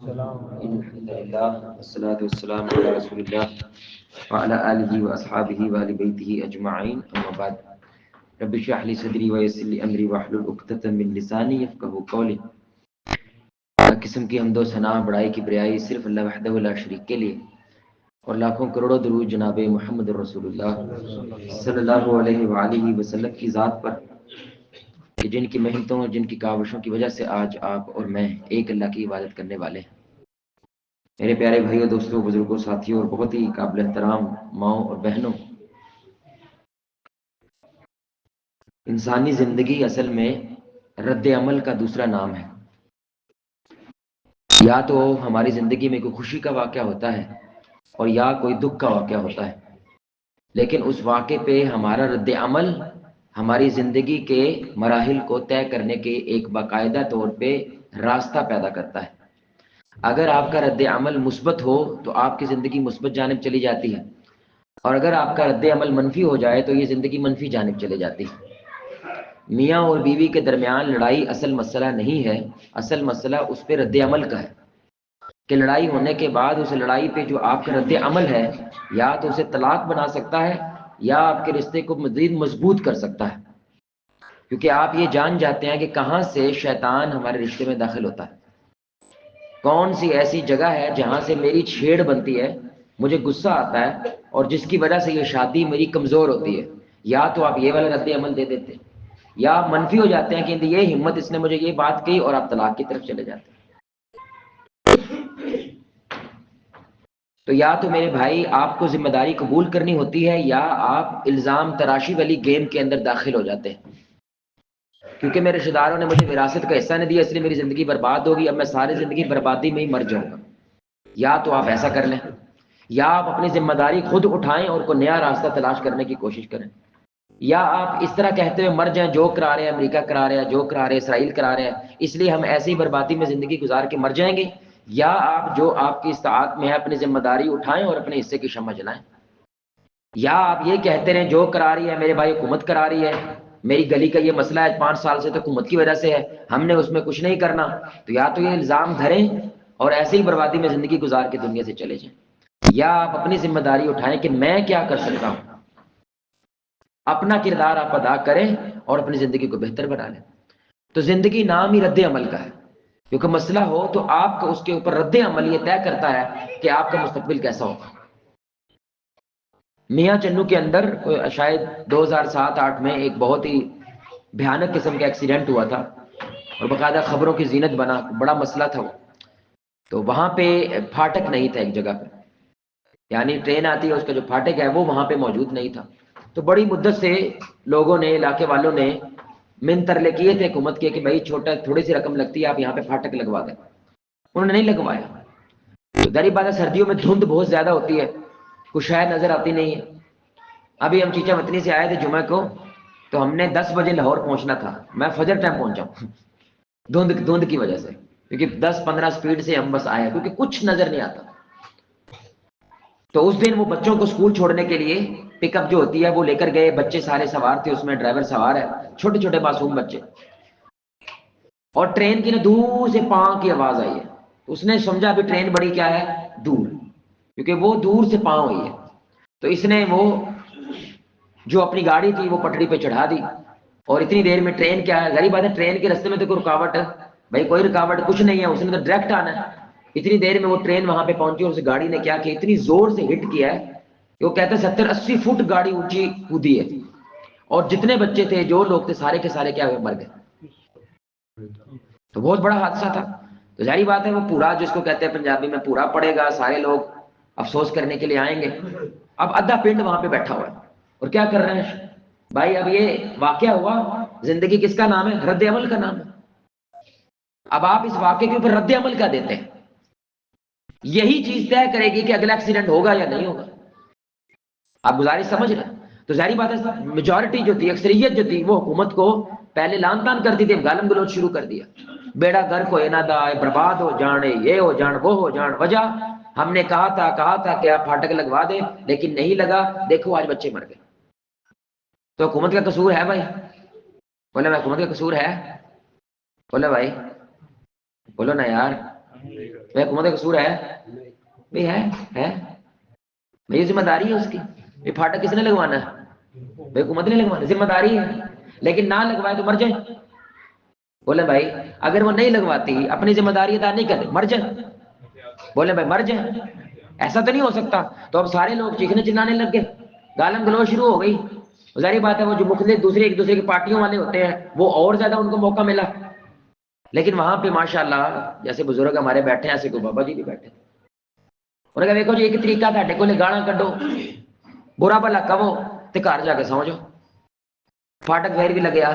الحمد لله والصلاة والسلام على رسول الله وعلى آله وأصحابه وآل بيته أجمعين أما بعد رب اشرح لي صدري ويسر لي أمري واحلل عقدة من لساني يفقهوا قولي۔ قسم کی حمد و ثنا بڑائی کی بریائی صرف اللہ وحدہ لا شریک کے لیے، اور لاکھوں کروڑوں درود جناب محمد رسول اللہ صلی اللہ علیہ وآلہ وسلم کی ذات پر کہ جن کی محنتوں اور جن کی کاوشوں کی وجہ سے آج آپ اور میں ایک اللہ کی عبادت کرنے والے ہیں۔ میرے پیارے بھائیوں، دوستوں، بزرگوں، ساتھیوں اور بہت ہی قابل احترام ماؤں اور بہنوں، انسانی زندگی اصل میں رد عمل کا دوسرا نام ہے۔ یا تو ہماری زندگی میں کوئی خوشی کا واقعہ ہوتا ہے اور یا کوئی دکھ کا واقعہ ہوتا ہے، لیکن اس واقعے پہ ہمارا رد عمل ہماری زندگی کے مراحل کو طے کرنے کے ایک باقاعدہ طور پہ راستہ پیدا کرتا ہے۔ اگر آپ کا رد عمل مثبت ہو تو آپ کی زندگی مثبت جانب چلی جاتی ہے، اور اگر آپ کا رد عمل منفی ہو جائے تو یہ زندگی منفی جانب چلے جاتی ہے۔ میاں اور بیوی کے درمیان لڑائی اصل مسئلہ نہیں ہے، اصل مسئلہ اس پہ رد عمل کا ہے کہ لڑائی ہونے کے بعد اس لڑائی پہ جو آپ کا رد عمل ہے یا تو اسے طلاق بنا سکتا ہے یا آپ کے رشتے کو مزید مضبوط کر سکتا ہے، کیونکہ آپ یہ جان جاتے ہیں کہ کہاں سے شیطان ہمارے رشتے میں داخل ہوتا ہے، کون سی ایسی جگہ ہے جہاں سے میری چھیڑ بنتی ہے، مجھے غصہ آتا ہے اور جس کی وجہ سے یہ شادی میری کمزور ہوتی ہے۔ یا تو آپ یہ والا رد عمل دے دیتے ہیں یا آپ منفی ہو جاتے ہیں کہ یہ ہمت، اس نے مجھے یہ بات کہی، اور آپ طلاق کی طرف چلے جاتے ہیں۔ تو یا تو میرے بھائی آپ کو ذمہ داری قبول کرنی ہوتی ہے یا آپ الزام تراشی والی گیم کے اندر داخل ہو جاتے ہیں، کیونکہ میرے رشتہ داروں نے مجھے وراثت کا حصہ نہیں دیا اس لیے میری زندگی برباد ہوگی، اب میں ساری زندگی بربادی میں ہی مر جاؤں گا۔ یا تو آپ ایسا کر لیں یا آپ اپنی ذمہ داری خود اٹھائیں اور کوئی نیا راستہ تلاش کرنے کی کوشش کریں، یا آپ اس طرح کہتے ہوئے مر جائیں، جو کرا رہے ہیں امریکہ کرا رہے ہیں، جو کرا رہے ہیں اسرائیل کرا رہے ہیں، اس لیے ہم ایسی بربادی میں زندگی گزار کے مر جائیں گے، یا آپ جو آپ کی استطاعت میں ہے اپنی ذمہ داری اٹھائیں اور اپنے حصے کی شمع جلائیں۔ یا آپ یہ کہتے رہیں جو کرا رہی ہے میرے بھائی حکومت کرا رہی ہے، میری گلی کا یہ مسئلہ ہے 5 سال سے تو حکومت کی وجہ سے ہے، ہم نے اس میں کچھ نہیں کرنا، تو یا تو یہ الزام دھریں اور ایسے ہی بربادی میں زندگی گزار کے دنیا سے چلے جائیں، یا آپ اپنی ذمہ داری اٹھائیں کہ میں کیا کر سکتا ہوں، اپنا کردار آپ ادا کریں اور اپنی زندگی کو بہتر بنا لیں۔ تو زندگی نام ہی رد عمل کا ہے، کیونکہ مسئلہ ہو تو آپ کا اس کے اوپر رد عمل یہ طے کرتا ہے کہ آپ کا مستقبل کیسا ہوگا۔ میاں چنو کے اندر شاید 2007-8 میں ایک بہت ہی بھیانک قسم کا ایکسیڈنٹ ہوا تھا اور باقاعدہ خبروں کی زینت بنا، بڑا مسئلہ تھا وہ۔ تو وہاں پہ پھاٹک نہیں تھا ایک جگہ پہ، یعنی ٹرین آتی ہے اس کا جو پھاٹک ہے وہ وہاں پہ موجود نہیں تھا۔ تو بڑی مدت سے لوگوں نے، علاقے والوں نے من ترلے کیے تھے حکومت کے کہ بھائی چھوٹا تھوڑی سی رقم لگتی ہے آپ یہاں پہ پھاٹک لگوا دیں، انہوں نے نہیں لگوایا۔ تو ظاہر بات ہے سردیوں میں دھند بہت زیادہ ہوتی ہے، کچھ شے نظر آتی نہیں ہے۔ ابھی ہم چیچا وطنی سے آئے تھے جمعہ کو، تو ہم نے 10 بجے لاہور پہنچنا تھا، میں فجر ٹائم پہنچا ہوں دھند کی وجہ سے، کیونکہ 10-15 سپیڈ سے ہم بس آئے کیونکہ کچھ نظر نہیں آتا۔ تو اس دن وہ بچوں کو اسکول چھوڑنے کے لیے پک اپ جو ہوتی ہے وہ لے کر گئے، بچے سارے سوار تھے اس میں، ڈرائیور سوار ہے، چھوٹے چھوٹے معصوم بچے، اور ٹرین کی نا دور سے پاؤں کی آواز آئی ہے، اس نے سمجھا ابھی ٹرین بڑی کیا ہے دور، کیونکہ وہ دور سے پاؤں ہوئی ہے، تو اس نے وہ جو اپنی گاڑی تھی وہ پٹڑی پہ چڑھا دی، اور اتنی دیر میں ٹرین کیا ہے، غریب بات ہے ٹرین کے رستے میں تو کوئی رکاوٹ ہے بھائی، کوئی رکاوٹ کچھ نہیں ہے، اس نے تو ڈائریکٹ آنا ہے۔ اتنی دیر میں وہ ٹرین وہاں پہ پہنچی اور اس گاڑی نے کیا کہ اتنی زور سے ہٹ کیا ہے کہ وہ کہتے ہیں 70-80 فٹ گاڑی اونچی کودی ہے، اور جتنے بچے تھے جو لوگ تھے سارے کے سارے کیا ہوئے مر گئے۔ تو بہت بڑا حادثہ تھا۔ تو ظاہری بات ہے وہ پورا جس کو کہتے ہیں پنجابی میں پورا پڑے گا، سارے لوگ افسوس کرنے کے لیے آئیں گے۔ اب آدھا پنڈ وہاں پہ بیٹھا ہوا ہے اور کیا کر رہے ہیں بھائی، اب یہ واقعہ ہوا، زندگی کس کا نام ہے؟ رد عمل کا نام ہے۔ اب آپ اس واقعے کے اوپر رد عمل کا دیتے ہیں، یہی چیز طے کرے گی کہ اگلا ایکسیڈنٹ ہوگا یا نہیں ہوگا۔ آپ گزارش سمجھ رہے ہیں؟ تو ظاہری بات ہے میجورٹی جو تھی، اکثریت جو تھی، وہ حکومت کو پہلے لان تان کرتی تھی، گالم گلوچ شروع کر دیا، بیڑا گھر کو نہ دائے، برباد ہو جانے، یہ ہو جان، وہ ہو جان، وجہ ہم نے کہا تھا کہ آپ پھاٹک لگوا دیں، لیکن نہیں لگا، دیکھو آج بچے مر گئے۔ تو حکومت کا قصور ہے بھائی؟ بولے بھائی حکومت کا قصور ہے؟ بولے بھائی بولو نا یار۔ حکومت کا قصور ہے بھائی؟ ہے بھائی ذمہ داری ہے اس کی. یہ پھاٹک کس نے لگوانا ہے بھائی؟ حکومت نے لگوانا، ذمہ داری ہے. لیکن نہ لگوائے تو مر جائے. بولے بھائی اگر وہ نہیں لگواتی اپنی ذمہ داری ادا نہیں کرتے مر جائے. بولے بھائی مر جائے. ایسا تو نہیں ہو سکتا. تو اب سارے لوگ چیخنے چلانے لگ گئے، گالم گلوچ شروع ہو گئی. ظاہر بات ہے وہ جو مختلف دوسرے ایک دوسرے کی پارٹیوں والے ہوتے ہیں وہ اور زیادہ ان کو موقع ملا. لیکن وہاں پہ ماشاءاللہ جیسے بزرگ ہمارے بیٹھے ہیں ایسے کوئی بابا جی بھی بیٹھے. انہوں نے کہا دیکھو جی ایک طریقہ تھا کو گانا کڈو برا بھلا کہو تے گھر جا کے سو جاؤ. پھاٹک پھر بھی لگیا،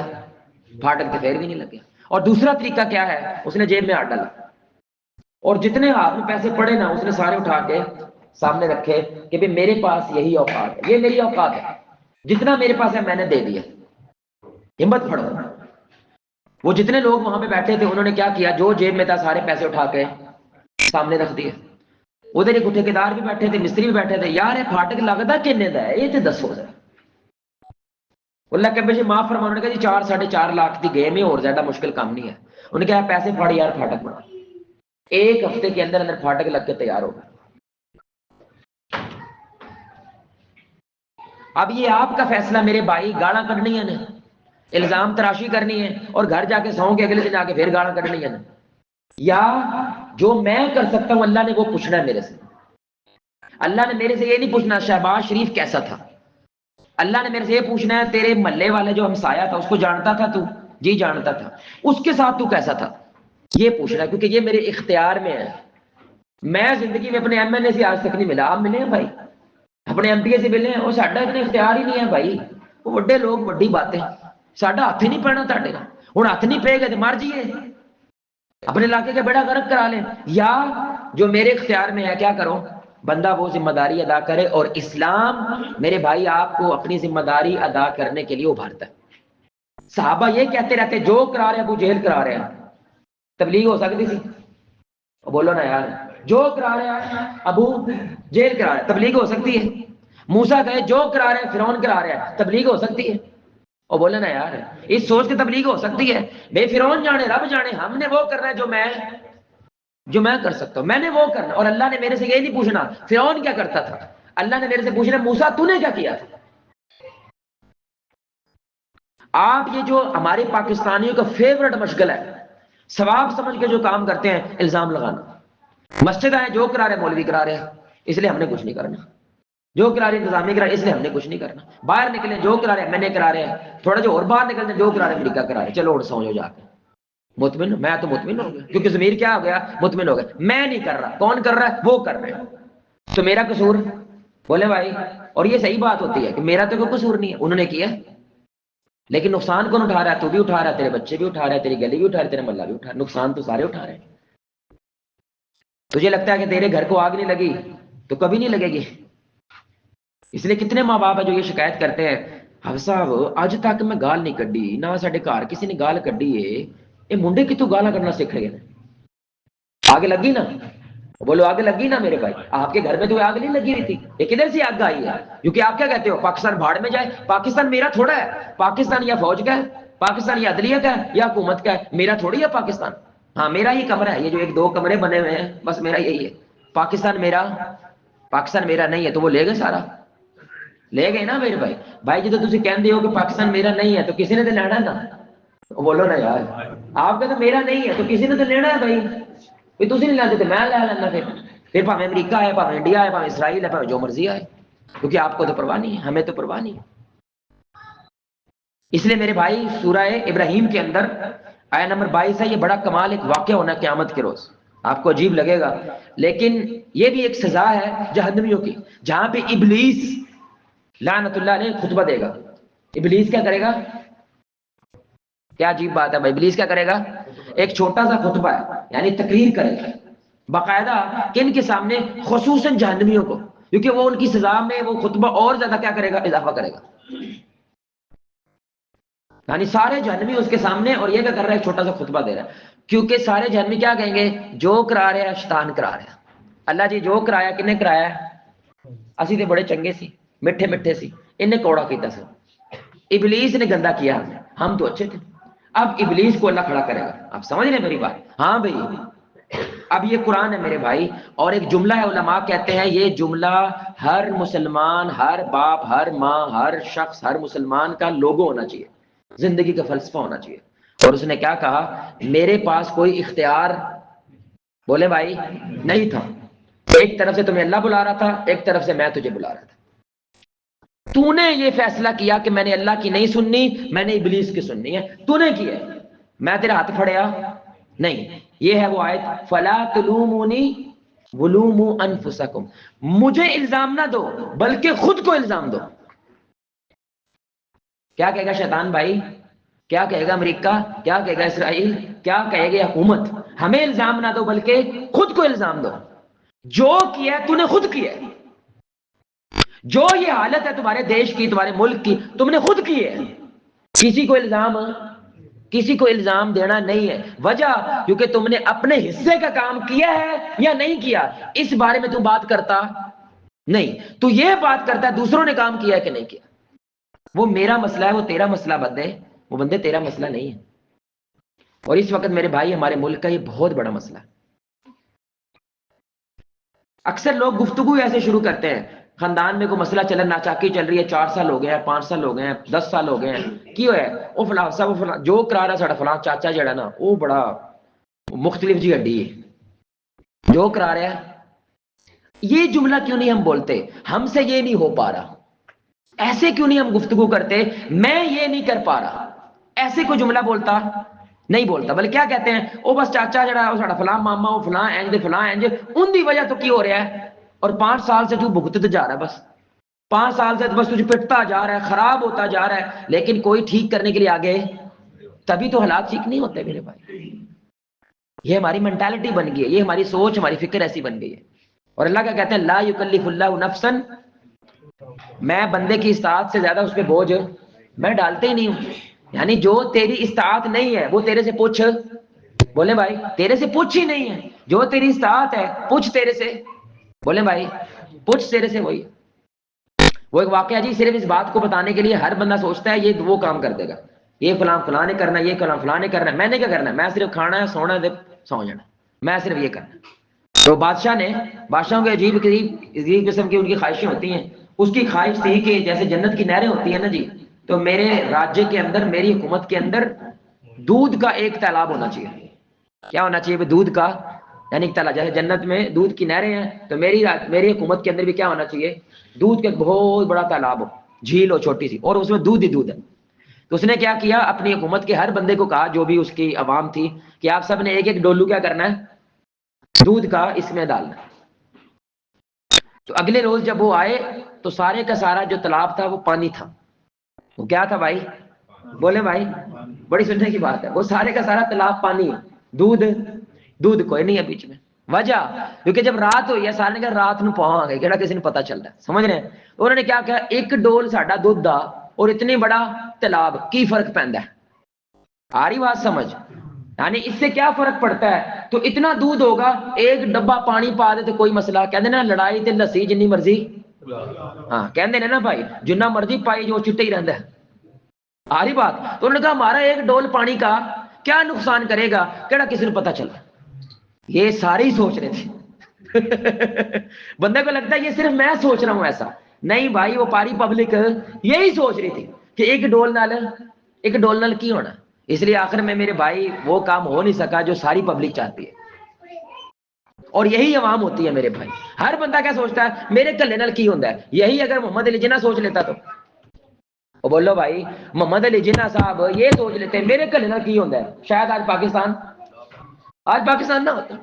پھاٹک تو پھر بھی نہیں لگیا. اور دوسرا طریقہ کیا ہے، اس نے جیب میں ہاتھ ڈالا اور جتنے ہاتھ میں پیسے پڑے نا اس نے سارے اٹھا کے سامنے رکھے کہ بھئی میرے پاس یہی اوقات ہے، یہ میری اوقات ہے، جتنا میرے پاس ہے میں نے دے دیا. ہمت پڑو. وہ جتنے لوگ وہاں پہ بیٹھے تھے انہوں نے کیا کیا، جو جیب میں تھا سارے پیسے اٹھا کے سامنے رکھ دیے. ادھر ایک ٹھیکیدار بھی بیٹھے تھے، مستری بھی بیٹھے تھے. یار یہ پھاٹک لگتا کنے دا ہے یہ تو دسو ذرا. اللہ کہ جی معاف فرما. انہوں نے کہا جی 4.5 لاکھ کی گیم ہے اور زیادہ مشکل کام نہیں ہے. انہوں نے کہا پیسے پھاڑ یار پھاٹک بنا. ایک ہفتے کے اندر اندر پھاٹک لگ کے تیار ہوگا. اب یہ آپ کا فیصلہ میرے بھائی، گاڑاں کڈنی ہے نا، الزام تراشی کرنی ہے اور گھر جا کے سو کے اگلے دن جا کے پھر گاڑاں کڈنی ہے نا، یا جو میں کر سکتا ہوں اللہ نے وہ پوچھنا ہے میرے سے. اللہ نے میرے سے یہ نہیں پوچھنا شہباز شریف کیسا تھا. اللہ نے میرے سے یہ پوچھنا ہے تیرے محلے والے جو ہمسایا تھا اس کو جانتا تھا تو؟ جی جانتا تھا. اس کے ساتھ تو کیسا تھا یہ پوچھنا ہے، کیونکہ یہ میرے اختیار میں ہے. میں زندگی میں اپنے ایم این اے سے آج تک نہیں ملا. آپ ملے ہیں بھائی؟ اپنے ایم پی اے سے ملے ہیں؟ وہ ساڈا اتنے اختیار ہی نہیں ہے بھائی. وہ بڑے لوگ بڑی باتیں، ساڈا ہاتھ ہی نہیں پڑنا تاڈے نال. ہوں ہاتھ نہیں پے گا تو مر جائیے، اپنے علاقے کے بیڑا غرق کرا لیں. یا جو میرے اختیار میں ہے کیا کرو، بندہ وہ ذمہ داری ادا کرے. اور اسلام میرے بھائی آپ کو اپنی ذمہ داری ادا کرنے کے لیے ابھارتا ہے. صحابہ یہ کہتے رہتے جو کرا رہے ابو جہل کرا رہے ہیں، تبلیغ ہو سکتی تھی؟ بولو نا یار. جو کرا رہے ہیں ابو جہل کرا رہے ہیں، تبلیغ ہو سکتی ہے؟ موسیٰ کہے جو کرا رہے ہیں فرعون کرا رہے ہیں، تبلیغ ہو سکتی ہے؟ اور بولے نا یار اس سوچ کے تبلیغ ہو سکتی ہے؟ بے فرعون جانے رب جانے، ہم نے وہ کرنا ہے جو میں کر سکتا ہوں، میں نے وہ کرنا. اور اللہ نے میرے سے یہ نہیں پوچھنا فرعون کیا کرتا تھا، اللہ نے میرے سے پوچھنا موسیٰ تو نے کیا کیا تھا. آپ یہ جو ہمارے پاکستانیوں کا فیورٹ مشغلہ ہے، ثواب سمجھ کے جو کام کرتے ہیں الزام لگانا. مسجد آئے جو کرا رہے مولوی کرا رہے ہیں اس لیے ہم نے کچھ نہیں کرنا، جو کرا رہے انتظامیہ کرا رہے اس لیے ہم نے کچھ نہیں کرنا. باہر نکلے جو کرا رہے میں نے کرا رہے ہیں، تھوڑا جو اور باہر نکلتے جو کرا رہے امریکہ کرا رہے. چلو اور سو جا کے مطمئن. میں تو مطمئن ہو گیا کیونکہ ضمیر کیا ہو گیا، مطمئن ہو گیا. میں نہیں کر رہا، کون کر رہا ہے؟ وہ کر رہے ہیں. تو میرا قصور؟ بولے بھائی. اور یہ صحیح بات ہوتی ہے کہ میرا تو کوئی قصور نہیں ہے، انہوں نے کیا. لیکن نقصان کون اٹھا رہا ہے؟ تو بھی اٹھا رہا ہے، تیرے بچے بھی اٹھا رہے ہیں، تیری گلی بھی اٹھا رہے ہیں، تیرے محلہ بھی اٹھا رہے ہیں. نقصان تو سارے اٹھا رہے ہیں. تجھے لگتا ہے کہ تیرے گھر کو آگ نہیں لگی تو کبھی نہیں لگے گی. اس لیے کتنے ماں باپ ہے جو یہ شکایت کرتے ہیں حافظ صاحب اج تک میں گال نہیں کڈی نہ ساڈے گھر کسی نے گال کڈی ہے، یہ منڈے کتوں گالاں کرنا سیکھ گئے. آگ لگی نا؟ بولو آگ لگی نا میرے بھائی. آپ کے گھر میں تو آگ نہیں لگی ہوئی تھی، یہ کدھر سے آگ آئی ہے؟ کیونکہ آپ کیا کہتے ہو پاکستان بھاڑ میں جائے. پاکستان میرا تھوڑا ہے. پاکستان یا فوج کا ہے، پاکستان یا عدلیہ کا ہے یا حکومت کا ہے. میرا تھوڑی ہے پاکستان. ہاں میرا ہی کمرہ ہے، یہ جو 1-2 کمرے بنے ہوئے ہیں بس میرا یہی ہے. پاکستان میرا نہیں ہے تو وہ لے گئے سارا، لے گئے نا میرے بھائی. بھائی جب تسی کہندے ہو کہ پاکستان میرا نہیں ہے تو کسی نے تو لینا ہے نا. بولو نا یار. آپ کا تو میرا نہیں ہے تو کسی نے تو لینا ہے بھائی. تسی نہیں لیندے تو میں لے لینا. پھر بھاویں امریکہ ہے، بھاویں انڈیا ہے، بھاویں اسرائیل ہے، بھاویں جو مرضی ہے، کیونکہ آپ کو تو پرواہ نہیں ہے، ہمیں تو پرواہ نہیں. اس لیے میرے بھائی سورہ ابراہیم کے اندر آیت نمبر 22 ہے. یہ بڑا کمال ایک واقعہ ہونا قیامت کے روز، آپ کو عجیب لگے گا لیکن یہ بھی ایک سزا ہے جہنمیوں کی، جہاں پہ ابلیس لعنت اللہ علیہ خطبہ دے گا. ابلیس کیا کرے گا؟ کیا عجیب بات ہے بھائی. ابلیس کیا کرے گا؟ ایک چھوٹا سا خطبہ ہے، یعنی تقریر کرے گا باقاعدہ. کن کے سامنے؟ خصوصاً جہنمیوں کو، کیونکہ وہ ان کی سزا میں وہ خطبہ اور زیادہ کیا کرے گا؟ اضافہ کرے گا. یعنی سارے جہنمی اس کے سامنے، اور یہ کیا کر رہا ہے؟ ایک چھوٹا سا خطبہ دے رہا ہے. کیونکہ سارے جہنمی کیا کہیں گے؟ جو کرا رہے ہیں شیطان کرا رہے ہیں. اللہ جی جو کرایا کنے کرایا ہے؟ اسی تے بڑے چنگے سی، میٹھے میٹھے سی، انہیں کوڑا کیتا سی. ابلیس نے گندا کیا ہمیں، ہم تو اچھے تھے. اب ابلیس کو اللہ کھڑا کرے گا. آپ سمجھ رہے ہیں میری بات؟ ہاں بھائی اب یہ قرآن ہے میرے بھائی، اور ایک جملہ ہے، علماء کہتے ہیں یہ جملہ ہر مسلمان، ہر باپ، ہر ماں، ہر شخص، ہر مسلمان کا لوگو ہونا چاہیے، زندگی کا فلسفہ ہونا چاہیے۔ اور اس نے کیا کہا، میرے پاس کوئی اختیار، بولے بھائی، نہیں تھا، ایک طرف سے تمہیں اللہ بلا رہا تھا، ایک طرف سے میں تجھے بلا رہا تھا، تو نے یہ فیصلہ کیا کہ میں نے اللہ کی نہیں سننی، میں نے ابلیس کی سننی ہے، تو نے کیا ہے، میں تیرا ہاتھ پھڑیا نہیں۔ یہ ہے وہ آیت، فلا تلومونی ولوموا انفسکم، مجھے الزام نہ دو بلکہ خود کو الزام دو۔ کیا کہے گا شیطان بھائی، کیا کہے گا امریکہ، کیا کہے گا اسرائیل، کیا کہے گا حکومت، ہمیں الزام نہ دو بلکہ خود کو الزام دو، جو کیا ہے تو نے خود کیا ہے، جو یہ حالت ہے تمہارے دیش کی، تمہارے ملک کی، تم نے خود کی ہے، کسی کو الزام دینا نہیں ہے۔ وجہ کیونکہ تم نے اپنے حصے کا کام کیا ہے یا نہیں کیا، اس بارے میں تم بات کرتا نہیں، تو یہ بات کرتا ہے دوسروں نے کام کیا ہے کہ نہیں کیا، وہ میرا مسئلہ ہے، وہ تیرا مسئلہ بندے، وہ بندے تیرا مسئلہ نہیں ہے۔ اور اس وقت میرے بھائی ہمارے ملک کا یہ بہت بڑا مسئلہ ہے۔ اکثر لوگ گفتگو ایسے شروع کرتے ہیں، خاندان میں کوئی مسئلہ چل، ناچاکی چل رہی ہے، 4 سال ہو گئے ہیں، 5 سال ہو گئے ہیں، 10 سال ہو گئے ہیں، کی ہویا ہے وہ فلاں صاحب، وہ فلاں جو کرا رہا ساڑا فلاں چاچا جڑا نا وہ بڑا مختلف جی ہڈی ہے، جو کرا رہا ہے۔ یہ جملہ کیوں نہیں ہم بولتے، ہم سے یہ نہیں ہو پا رہا، ایسے کیوں نہیں ہم گفتگو کرتے، میں یہ نہیں کر پا رہا، ایسے کوئی جملہ بولتا نہیں بولتا، بلکہ کیا کہتے ہیں، وہ بس چاچا جڑا ہے وہ ساڑا فلاں ماما، وہ فلاں اینج فلاں اینج، ان دی وجہ تو کی ہو رہا ہے، اور 5 سال سے تو بھگتتے جا رہا ہے، بس 5 سال سے بس تجھے پٹتا جا رہا ہے، خراب ہوتا جا رہا ہے، لیکن کوئی ٹھیک کرنے کے لیے آگے، تبھی تو حالات ٹھیک نہیں ہوتے میرے بھائی۔ یہ ہماری مینٹالٹی بن گئی ہے، یہ ہماری سوچ، ہماری فکر ایسی بن گئی ہے۔ اور اللہ کا کہتے ہیں لا یکلف اللہ نفسا، میں بندے کی استطاعت سے زیادہ اس پہ بوجھ میں ڈالتے ہی نہیں ہوں، یعنی جو تیری استطاعت نہیں ہے وہ تیرے سے پوچھ، بولے بھائی تیرے سے پوچھ ہی نہیں ہے، جو تیری استطاعت ہے پوچھ تیرے سے، بولے بھائی پوچھ تیرے سے۔ وہی وہ ایک واقعہ جی، صرف اس بات کو بتانے کے لیے ہر بندہ سوچتا ہے یہ وہ کام کر دے گا، یہ فلاں فلاں نے کرنا، یہ فلاں فلاں نے کرنا، میں نے کیا کرنا ہے، میں صرف کھانا ہے، سونا ہے، سو جانا، میں صرف یہ کرنا۔ تو بادشاہ نے، بادشاہوں کے عجیب قسم کی ان کی خواہشیں ہوتی ہیں، اس کی خواہش تھی کہ جیسے جنت کی نہریں ہوتی ہیں نا جی، تو میرے راجیہ کے اندر، میری حکومت کے اندر دودھ کا ایک تالاب ہونا چاہیے۔ کیا ہونا چاہیے؟ دودھ کا، یعنی ایک تالاب، جیسے جنت میں دودھ کی نہریں ہیں، تو میری حکومت کے اندر بھی کیا ہونا چاہیے؟ دودھ کا ایک بہت بڑا تالاب ہو، جھیل ہو چھوٹی سی، اور اس میں دودھ ہی دودھ ہے۔ تو اس نے کیا کیا، اپنی حکومت کے ہر بندے کو کہا، جو بھی اس کی عوام تھی، کہ آپ سب نے ایک ایک ڈولو کیا کرنا ہے، دودھ کا اس میں ڈالنا۔ تو اگلے روز جب وہ آئے تو سارے کا سارا جو تالاب تھا وہ پانی تھا۔ وہ کیا تھا بھائی، بولے بھائی، بڑی سننے کی بات ہے، وہ سارے کا سارا تالاب پانی ہے، دودھ کوئی نہیں ہے بیچ میں۔ وجہ کیونکہ جب رات ہوئی ہے، سارے نے کہا رات نو پہنچ آ گئے، کہڑا کسی نے پتا چل رہا ہے، سمجھ رہے ہیں؟ تو انہوں نے کیا کہا، ایک ڈول ساڈا دودھ دا اور اتنی بڑا تالاب کی فرق پیندا ہے؟ آ رہی بات سمجھ؟ یعنی اس سے کیا فرق پڑتا ہے، تو اتنا دودھ ہوگا، ایک ڈبہ پانی پا دے تو کوئی مسئلہ، کہندے نا لڑائی تے لسی جنی مرضی، ہاں کہندے نے نا بھائی، جنہ مرضی پائی جو چٹے ہی رہندا ہے۔ آ رہی بات؟ تو انہوں نے کہا ہمارا ایک ڈول پانی کا کیا نقصان کرے گا، کہڑا کسی نے پتا چلا۔ یہ سارے ہی سوچ رہے تھے بندے کو لگتا ہے یہ صرف میں سوچ رہا ہوں ایسا، نہیں بھائی، وہ پاری پبلک یہی سوچ رہی تھی کہ ایک ڈول نال کی ہونا۔ اس لیے آخر میں میرے بھائی وہ کام ہو نہیں سکا جو ساری پبلک چاہتی ہے، اور یہی عوام ہوتی ہے میرے بھائی۔ ہر بندہ کیا سوچتا ہے، میرے کلے نال کی ہوندا ہے۔ یہی اگر محمد علی جناح سوچ لیتا تو، وہ بولو بھائی، محمد علی جناح صاحب یہ سوچ لیتے میرے کلے نال کی ہوندا ہے، شاید آج پاکستان نہ ہوتا۔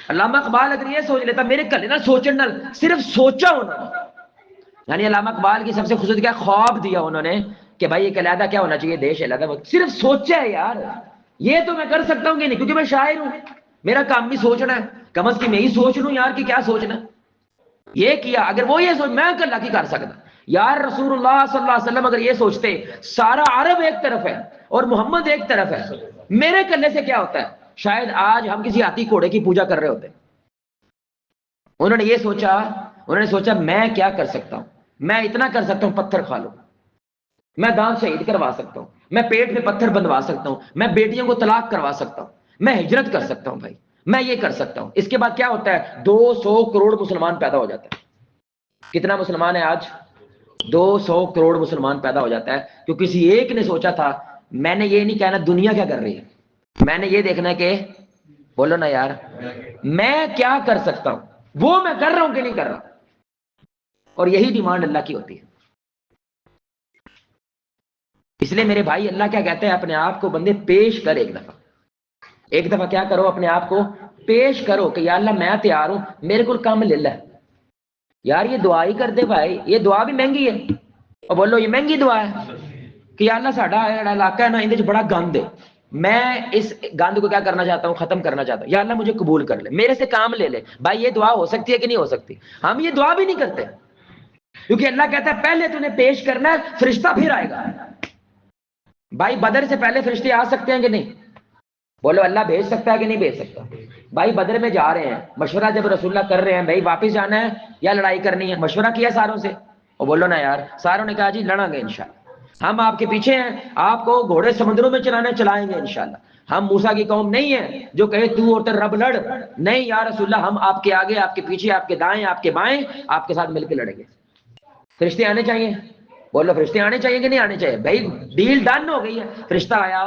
علامہ اقبال اگر یہ سوچ لیتا میرے کلے نال سوچن نال، صرف سوچا ہونا، یعنی علامہ اقبال کی سب سے خصوصیت کیا، خواب دیا انہوں نے کہ بھائی ایک علیحدہ کیا ہونا چاہیے، دیش علیحدہ، صرف سوچا ہے یار۔ یہ تو میں کر سکتا ہوں کہ نہیں، کیونکہ میں شاعر ہوں، میرا کام بھی سوچنا ہے، کم از کم یہی سوچ لوں یار کہ کیا سوچنا۔ یہ کیا، اگر وہ یہ سوچ، میں کل کی کر سکتا یار۔ رسول اللہ صلی اللہ علیہ وسلم اگر یہ سوچتے سارا عرب ایک طرف ہے اور محمد ایک طرف ہے، میرے کلے سے کیا ہوتا ہے، شاید آج ہم کسی ہاتھی گھوڑے کی پوجا کر رہے ہوتے۔ انہوں نے یہ سوچا، انہوں نے سوچا میں کیا کر سکتا ہوں، میں اتنا کر سکتا ہوں، پتھر کھا لو، میں دان شہید کروا سکتا ہوں، میں پیٹ میں پتھر بندوا سکتا ہوں، میں بیٹیوں کو طلاق کروا سکتا ہوں، میں ہجرت کر سکتا ہوں۔ بھائی میں یہ کر سکتا ہوں. اس کے بعد کیا ہوتا ہے؟ 200 کروڑ مسلمان پیدا ہو جاتا ہے. کتنا مسلمان ہے آج؟ 200 کروڑ مسلمان پیدا ہو جاتا ہے. کہ کسی ایک نے سوچا تھا میں نے یہ نہیں کہنا دنیا کیا کر رہی ہے, میں نے یہ دیکھنا ہے کہ بولو نا یار میں کیا کر سکتا ہوں, وہ میں کر رہا ہوں کہ نہیں کر رہا. اور یہی ڈیمانڈ اللہ کی ہوتی ہے. اس لیے میرے بھائی اللہ کیا کہتے ہیں, اپنے آپ کو بندے پیش کر ایک دفعہ کیا کرو, اپنے آپ کو پیش کرو کہ یا اللہ میں تیار ہوں, میرے کو کام لے لے. یار یہ دعا ہی کر دے بھائی, یہ دعا بھی مہنگی ہے. اور بولو یہ مہنگی دعا ہے کہ یا اللہ ساڈا علاقہ ہے نا اندر بڑا گند ہے, میں اس گند کو کیا کرنا چاہتا ہوں, ختم کرنا چاہتا ہوں. یا اللہ مجھے قبول کر لے, میرے سے کام لے لے. بھائی یہ دعا ہو سکتی ہے کہ نہیں ہو سکتی؟ ہم یہ دعا بھی نہیں کرتے, کیونکہ اللہ کہتا ہے پہلے تو نے پیش کرنا ہے, فرشتہ پھر آئے گا. بھائی بدر سے پہلے فرشتے آ سکتے ہیں کہ نہیں؟ بولو اللہ بھیج سکتا ہے کہ نہیں بھیج سکتا؟ بھائی بدر میں جا رہے ہیں, مشورہ جب رسول اللہ کر رہے ہیں بھائی واپس جانا ہے یا لڑائی کرنی ہے, مشورہ کیا ساروں سے. اور بولو نا یار, ساروں نے کہا جی لڑیں گے انشاءاللہ, ہم آپ کے پیچھے ہیں, آپ کو گھوڑے سمندروں میں چلانے چلائیں گے انشاءاللہ. ہم موسیٰ کی قوم نہیں ہے جو کہے تو اور تیرا رب لڑ, نہیں یا رسول اللہ ہم آپ کے آگے, آپ کے پیچھے, آپ کے دائیں, آپ کے بائیں, آپ کے ساتھ مل کے لڑیں گے. فرشتے آنے چاہیے. بولو فرشتے آنے چاہیے کہ نہیں آنے چاہیے؟ بھائی ڈیل ڈن ہو گئی ہے. فرشتہ آیا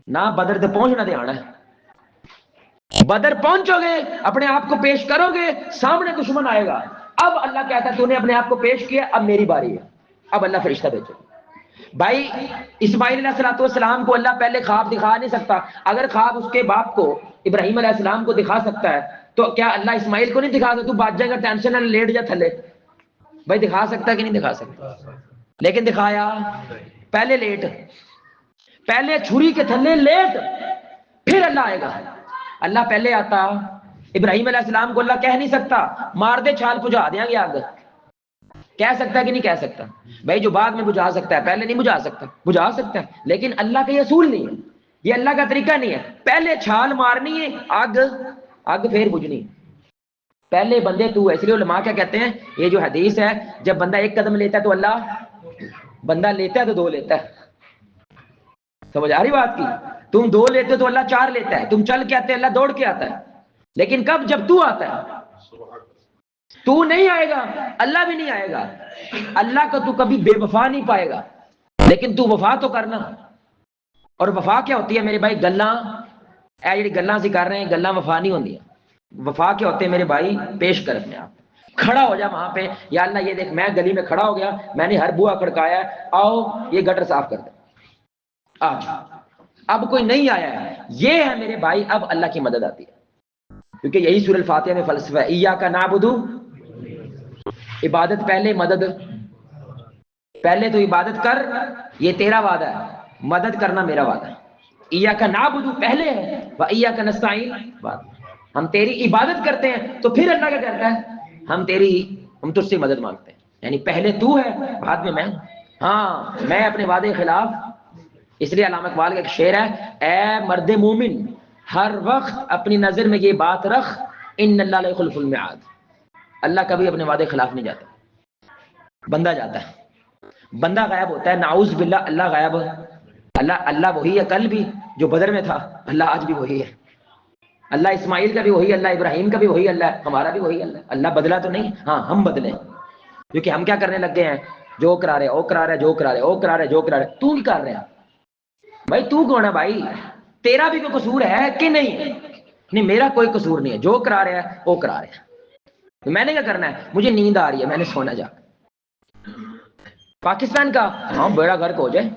نہ, بدر تے پہنچنا دے آنا ہے. بدر پہنچو گے, اپنے آپ کو پیش کرو گے, سامنے دشمن آئے گا. اب اللہ کہتا ہے تو نے اپنے آپ کو پیش کیا, اب میری باری ہے, اب اللہ فرشتہ بھیجو. بھائی اسماعیل علیہ السلام کو اللہ پہلے خواب دکھا نہیں سکتا. اگر خواب اس کے باپ کو ابراہیم علیہ السلام کو دکھا سکتا ہے تو کیا اللہ اسماعیل کو نہیں دکھا سکتا؟ تو بات جائے گا, ٹینشن نہ لیٹ جا تھلے. بھائی دکھا سکتا ہے کہ نہیں دکھا سکتا؟ لیکن دکھایا پہلے لیٹ, پہلے چھری کے تھلے لیٹ, پھر اللہ آئے گا. اللہ پہلے آتا, ابراہیم علیہ السلام کو اللہ کہہ نہیں سکتا مار دے چھال بجھا دیں گے آگ, کہہ سکتا ہے کہ نہیں کہہ سکتا؟ بھائی جو بعد میں بجھا سکتا ہے پہلے نہیں بجھا سکتا, بجھا سکتا ہے. لیکن اللہ کا یہ اصول نہیں ہے, یہ اللہ کا طریقہ نہیں ہے. پہلے چھال مارنی ہے, آگ پھر بجھنی. پہلے بندے تو, اس لیے علماء کیا کہتے ہیں, یہ جو حدیث ہے جب بندہ ایک قدم لیتا ہے تو اللہ, بندہ لیتا ہے تو 2 لیتا ہے. سمجھ آ رہی بات کی؟ تم 2 لیتے ہو تو اللہ 4 لیتا ہے, تم چل کے آتے اللہ دوڑ کے آتا ہے. لیکن کب؟ جب تو آتا ہے. تو نہیں آئے گا اللہ بھی نہیں آئے گا. اللہ کا تو کبھی بے وفا نہیں پائے گا, لیکن تو وفا تو کرنا. اور وفا کیا ہوتی ہے میرے بھائی؟ گلاں, اے جڑی گلاں سی کر رہے ہیں گلاں وفا نہیں ہوندی. وفا کیا ہوتے ہیں میرے بھائی؟ پیش کر اپنے آپ, کھڑا ہو جا وہاں پہ, یا اللہ یہ دیکھ میں گلی میں کھڑا ہو گیا, میں نے ہر بوا کھڑکایا ہے, آؤ یہ گٹر صاف کر دے. اب کوئی نہیں آیا ہے, یہ ہے میرے بھائی اب اللہ کی مدد آتی ہے. کیونکہ یہی سورہ الفاتحہ میں فلسفہ ہے, ایاک نعبد, عبادت پہلے, مدد پہلے. تو عبادت کر, یہ تیرا وعدہ ہے, مدد کرنا میرا وعدہ ہے. ایاک نعبد پہلے ہے, و ایاک نستعین بعد. ہم تیری عبادت کرتے ہیں تو پھر اللہ کیا کرتا ہے, ہم تجھ سے مدد مانگتے ہیں. یعنی پہلے تو ہے, بعد میں ہوں. ہاں میں اپنے وعدے کے خلاف. اس لیے علامہ اقبال کا ایک شعر ہے, اے مرد مومن ہر وقت اپنی نظر میں یہ بات رکھ, ان اللہ لا یخلف المیعاد. اللہ کبھی اپنے وعدے کے خلاف نہیں جاتا. بندہ جاتا ہے, بندہ غائب ہوتا ہے, نعوذ باللہ. اللہ غائب, اللہ وہی ہے کل بھی جو بدر میں تھا, اللہ آج بھی وہی ہے. اللہ اسماعیل کا بھی وہی اللہ, ابراہیم کا بھی وہی اللہ, ہمارا بھی وہی اللہ. اللہ بدلا تو نہیں, ہاں ہم بدلے, کیونکہ ہم کیا کرنے لگ گئے ہیں, جو کرا رہے, او کرا رہے, جو کرا رہے, او کرا رہے, جو کرا رہے. تو کی کر رہے ہیں بھائی؟ تو کون ہے بھائی؟ تیرا بھی کوئی قصور ہے کہ نہیں؟ نہیں میرا کوئی قصور نہیں ہے, جو کرا رہے ہیں وہ کرا رہے ہیں. میں نے کیا کرنا ہے؟ مجھے نیند آ رہی ہے, میں نے سونا جا. پاکستان کا ہاں بیڑا غرق ہو جائے,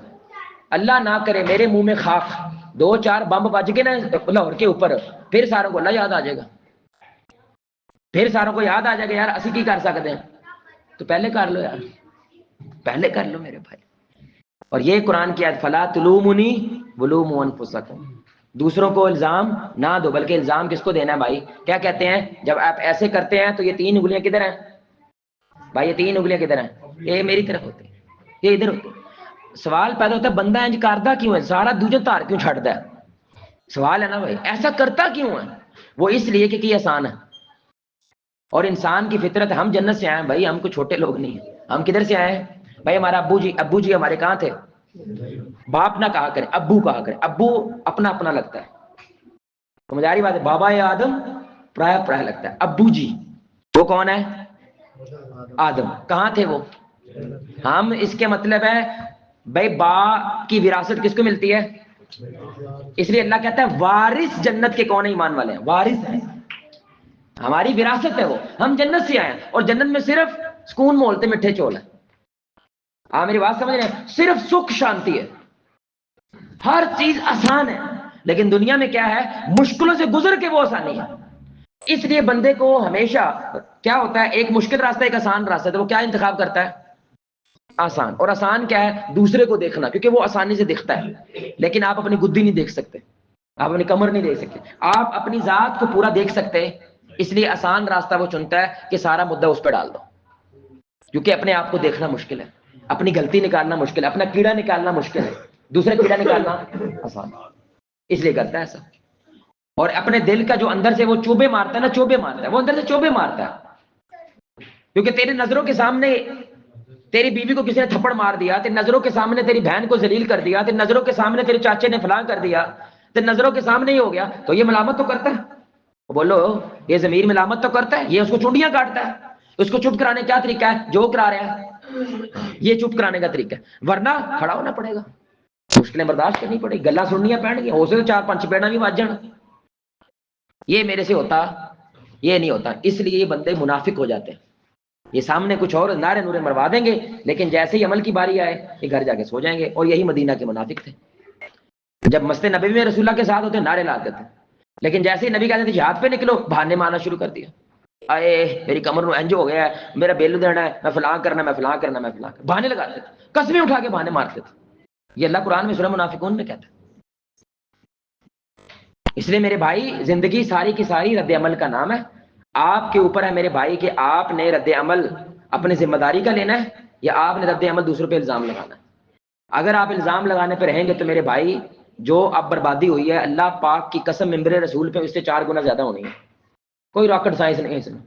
اللہ نہ کرے, میرے منہ میں خاک, 2-4 بم بج کے نا لاہور کے اوپر, پھر ساروں کو اللہ یاد آ جائے گا. پھر ساروں کو یاد آ جائے گا یار اسی کی کر سکتے ہیں. تو پہلے کر لو یار, پہلے کر لو میرے بھائی. اور یہ قرآن کی آیت, فلا تلومونی ولوموا انفسکم, دوسروں کو الزام نہ دو, بلکہ الزام کس کو دینا ہے بھائی؟ کیا کہتے ہیں جب آپ ایسے کرتے ہیں تو یہ 3 انگلیاں کدھر ہیں بھائی؟ یہ 3 انگلیاں کدھر ہیں؟ یہ میری طرف ہوتی ہیں, یہ ادھر ہوتی ہیں. سوال پیدا ہوتا ہے بندہ انج کردا کیوں ہے, سارا دوجے تار کیوں چھڑدا ہے؟ سوال ہے نا بھائی, ایسا کرتا کیوں ہے؟ وہ اس لیے کہ آسان ہے. اور انسان کی فطرت, ہم جنت سے آئے ہیں بھائی, ہم کو چھوٹے لوگ نہیں ہیں. ہم کدھر سے آئے ہیں بھائی؟ ہمارا ابو جی ہمارے کہاں تھے؟ باپ نہ کہا کرے, ابو کہا کرے. ابو اپنا اپنا لگتا ہے. سمجھ آ رہی بات ہے؟ بابا یا آدم پرایا پرایا لگتا ہے. ابو جی وہ کون ہے؟ آدم. کہاں تھے وہ؟ ہم. اس کے مطلب ہے بھائی باپ کی وراثت کس کو ملتی ہے؟ اس لیے اللہ کہتا ہے وارث جنت کے کون ایمان والے ہیں؟ وارث ہیں. ہماری وراثت ہے وہ. ہم جنت سے آئے ہیں اور جنت میں صرف سکون مولتے میٹھے چول ہے. آپ میری بات سمجھ رہے ہیں؟ صرف سکھ شانتی ہے. ہر چیز آسان ہے. لیکن دنیا میں کیا ہے؟ مشکلوں سے گزر کے وہ آسانی ہے. اس لیے بندے کو ہمیشہ کیا ہوتا ہے؟ ایک مشکل راستہ ایک آسان راستہ ہے، تو وہ کیا انتخاب کرتا ہے؟ آسان. اور آسان کیا ہے؟ دوسرے کو دیکھنا، کیونکہ وہ آسانی سے دکھتا ہے. لیکن آپ اپنی گدی نہیں دیکھ سکتے، آپ اپنی کمر نہیں دیکھ سکتے، آپ اپنی ذات کو پورا دیکھ سکتے. اس لیے آسان راستہ وہ چنتا ہے کہ سارا مدعا اس پہ ڈال دو، کیونکہ اپنے آپ کو دیکھنا مشکل ہے، اپنی غلطی نکالنا مشکل ہے، اپنا کیڑا نکالنا مشکل ہے، دوسرا کیڑا نکالنا آسان. اس لیے کرتا ہے ایسا. اور اپنے دل کا جو اندر سے وہ چوبے مارتا ہے نا، چوبے مارتا ہے وہ اندر سے چوبے مارتا ہے. کیونکہ تیرے نظروں کے سامنے تیری بیوی کو کسی نے تھپڑ مار دیا، تیری نظروں کے سامنے تیری بہن کو ذلیل کر دیا، تیری نظروں کے سامنے تیرے چاچے نے فلاں کر دیا، تیری نظروں کے سامنے ہی ہو گیا، تو یہ ملامت تو کرتا ہے. بولو یہ ضمیر ملامت تو کرتا ہے، یہ اس کو چونڈیاں کاٹتا ہے. اس کو چپ کرانے کیا طریقہ ہے؟ جو کرا رہا ہے یہ چپ کرانے کا طریقہ ہے، ورنہ کھڑا ہونا پڑے گا، مشکلیں برداشت کرنی پڑے گی، گلا سننیاں پڑیں گی، ہو سکے 4-5 چپیڑا بھی بج جان. یہ میرے سے ہوتا، یہ نہیں ہوتا. اس لیے یہ بندے منافق ہو جاتے ہیں. یہ سامنے کچھ اور نعرے نورے مروا دیں گے، لیکن جیسے ہی عمل کی باری آئے یہ گھر جا کے سو جائیں گے. اور یہی مدینہ کے منافق تھے. جب مسجد نبوی میں رسول اللہ کے ساتھ ہوتے نعرے لاتے تھے، لیکن جیسے ہی نبی کہتے تھے جہاد پہ نکلو، بہانے مارنا شروع کر دیا. آئے میری کمر نو انج ہو گیا ہے، میرا بل دینا ہے، میں فلاں کرنا، میں فلاں کرنا، میں فلاں کرنا، بہانے لگاتے تھے، قسمیں اٹھا کے بہانے مارتے تھے. یہ اللہ قرآن میں سورہ منافقون میں کہتا ہے. اس لیے میرے بھائی زندگی ساری کی ساری رد عمل کا نام ہے. آپ کے اوپر ہے میرے بھائی کہ آپ نے رد عمل اپنی ذمہ داری کا لینا ہے یا آپ نے رد عمل دوسروں پہ الزام لگانا ہے. اگر آپ الزام لگانے پہ رہیں گے تو میرے بھائی جو اب بربادی ہوئی ہے اللہ پاک کی قسم ممبر رسول پہ اس سے 4 گنا زیادہ ہونی ہے. کوئی راکٹ سائنس نہیں ہے اس میں.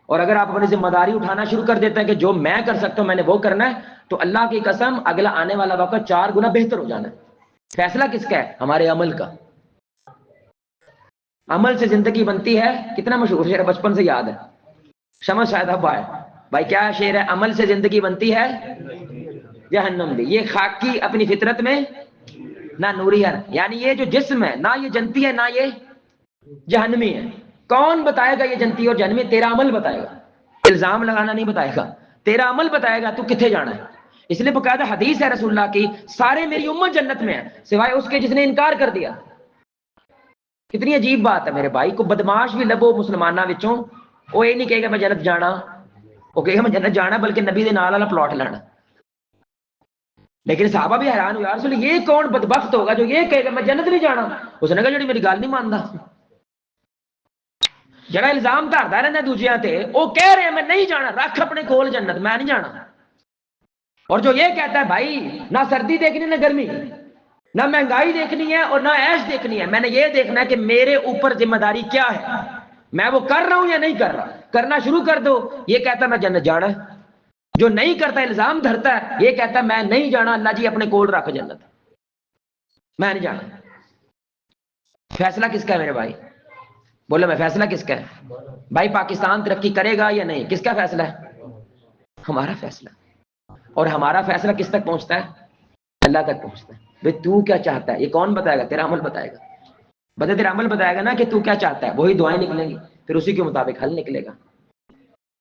اور اگر آپ اپنی ذمہ داری اٹھانا شروع کر دیتے ہیں کہ جو میں کر سکتا ہوں میں نے وہ کرنا ہے، تو اللہ کی قسم اگلا آنے والا وقت 4 گنا بہتر ہو جانا ہے. فیصلہ کس کا ہے؟ ہمارے عمل کا. عمل سے زندگی بنتی ہے. کتنا مشہور شعر ہے، بچپن سے یاد ہے، شمس شاہد ابا ہے بھائی. کیا شعر ہے؟ عمل سے زندگی بنتی ہے جہنم بھی. یہ خاکی اپنی فطرت میں نہ نوری ہے، یعنی یہ جو جسم ہے نہ یہ جنتی ہے نہ یہ جہنمی ہے. کون بتائے گا یہ جنتی اور جہنمی؟ تیرا عمل بتائے گا. الزام لگانا نہیں بتائے گا، تیرا عمل بتائے گا تو کتنے جانا ہے. اس لیے باقاعدہ حدیث ہے رسول اللہ کی، سارے میری امت جنت میں ہے سوائے اس کے جس نے انکار کر دیا. کتنی عجیب بات ہے میرے بھائی. کو بدماش بھی لبو مسلمانہ وچوں وہ یہ نہیں کہے گا میں جنت جانا، وہ کہے گا میں جنت جانا بلکہ نبی دے نال والا پلاٹ لینا. لیکن صحابہ بھی حیران ہوئے، رسول یہ کون بدبخت ہوگا جو یہ کہے گا میں جنت نہیں جانا. اس نے کہا جڑی میری گل نہیں مانتا، جڑا الزام دھردا رہنا دوجیاں تے، وہ کہہ رہے ہیں میں نہیں جانا، رکھ اپنے کول جنت، میں نہیں جانا. اور جو یہ کہتا ہے بھائی نہ سردی دیکھنی نہ گرمی، نہ مہنگائی دیکھنی ہے اور نہ عیش دیکھنی ہے، میں نے یہ دیکھنا ہے کہ میرے اوپر ذمہ داری کیا ہے، میں وہ کر رہا ہوں یا نہیں کر رہا. کرنا شروع کر دو، یہ کہتا ہے میں جنت جانا ہے. جو نہیں کرتا الزام دھرتا ہے، یہ کہتا ہے میں نہیں جانا، اللہ جی اپنے کول رکھ جنت، میں نہیں جانا. فیصلہ کس کا ہے میرے بھائی؟ بولو میں فیصلہ کس کا ہے؟ بھائی پاکستان ترقی کرے گا یا نہیں، کس کا فیصلہ ہے؟ ہمارا فیصلہ. اور ہمارا فیصلہ کس تک پہنچتا ہے؟ اللہ تک پہنچتا ہے. بھئی تو کیا چاہتا ہے یہ کون بتائے گا؟ تیرا عمل بتائے گا. بتا تیرا عمل بتائے گا نا کہ تو کیا چاہتا ہے، وہی دعائیں نکلیں گی، پھر اسی کے مطابق حل نکلے گا.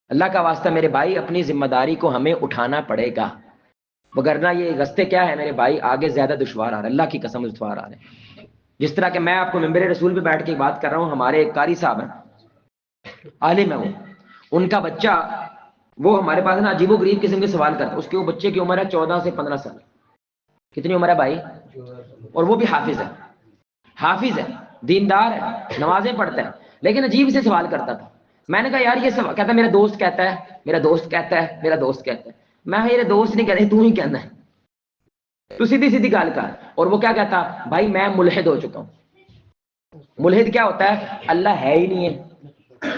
اللہ کا واسطہ میرے بھائی اپنی ذمہ داری کو ہمیں اٹھانا پڑے گا، وگرنہ یہ رستے کیا ہے میرے بھائی آگے زیادہ دشوار آ رہا ہے. اللہ کی قسم دشوار آ رہے ہیں. جس طرح کہ میں آپ کو ممبر رسول پہ بیٹھ کے بات کر رہا ہوں، ہمارے ایک قاری صاحب ہیں، عالم ہے وہ، ان کا بچہ وہ ہمارے پاس نا عجیب و غریب قسم کے سوال کرتا ہے. اس کے وہ بچے کی عمر ہے 14 سے 15 سال. کتنی عمر ہے بھائی؟ اور وہ بھی حافظ ہے، حافظ ہے، دیندار ہے، نمازیں پڑھتا ہے، لیکن عجیب سے سوال کرتا تھا. میں نے کہا یار یہ سوال کہتا ہے میرا دوست کہتا ہے، میرا دوست کہتا ہے، میرا دوست کہتا ہے. میں میرے دوست نہیں کہتے، تو ہی کہنا ہے، تو سیدھی سیدھی گال کر. اور وہ کیا کہتا بھائی میں ملحد ہو چکا ہوں. ملحد کیا ہوتا ہے؟ اللہ ہے ہی نہیں ہے،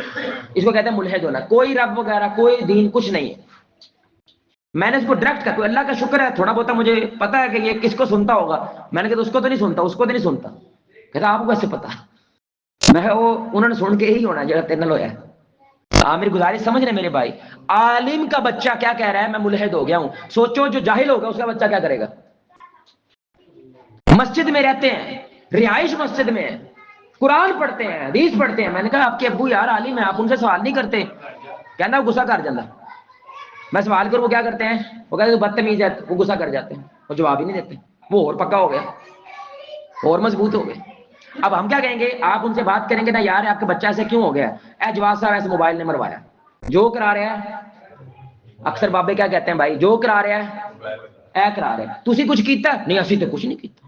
اس کو کہتے ہیں ملحد ہونا. کوئی رب وغیرہ کوئی دین کچھ نہیں ہے. میں نے اس کو ڈائریکٹ کہا تو اللہ کا شکر ہے تھوڑا بہت مجھے پتا ہے کہ یہ کس کو سنتا ہوگا. میں نے کہا اس کو تو نہیں سنتا، اس کو تو نہیں سنتا. کہتا آپ کو کیسے پتا؟ میں وہ انہوں نے سن کے ہی ہونا جڑا تیرے نال ہویا ہے. میری گزارش سمجھ رہے میرے بھائی. عالم کا بچہ کیا کہہ رہا ہے میں ملحد ہو گیا ہوں. سوچو جو جاہل ہوگا اس کا بچہ کیا کرے گا. مسجد میں رہتے ہیں, رہائش مسجد میں ہے, قرآن پڑھتے ہیں, حدیث پڑھتے ہیں. میں نے کہا آپ کے ابو یار عالم ہیں, آپ ان سے سوال نہیں کرتے. کہنا وہ غصہ کر جاتا. میں سوال کروں وہ کیا کرتے ہیں, وہ کہتے ہیں بدتمیز ہے, وہ غصہ کر جاتے ہیں, وہ جواب ہی نہیں دیتے. وہ اور پکا ہو گیا, اور مضبوط ہو گئے. اب ہم کیا کہیں گے, آپ ان سے بات کریں گے نا یار آپ کا بچہ ایسے کیوں ہو گیا, اے جواز صاحب ایسے موبائل نے مروایا, جو کرا رہا ہے. اکثر بابے کیا کہتے ہیں بھائی, جو کرا رہا ہے اے کرا رہا ہے, تسی کچھ کیتا ہے نہیں, اسی تو کچھ نہیں کیتا,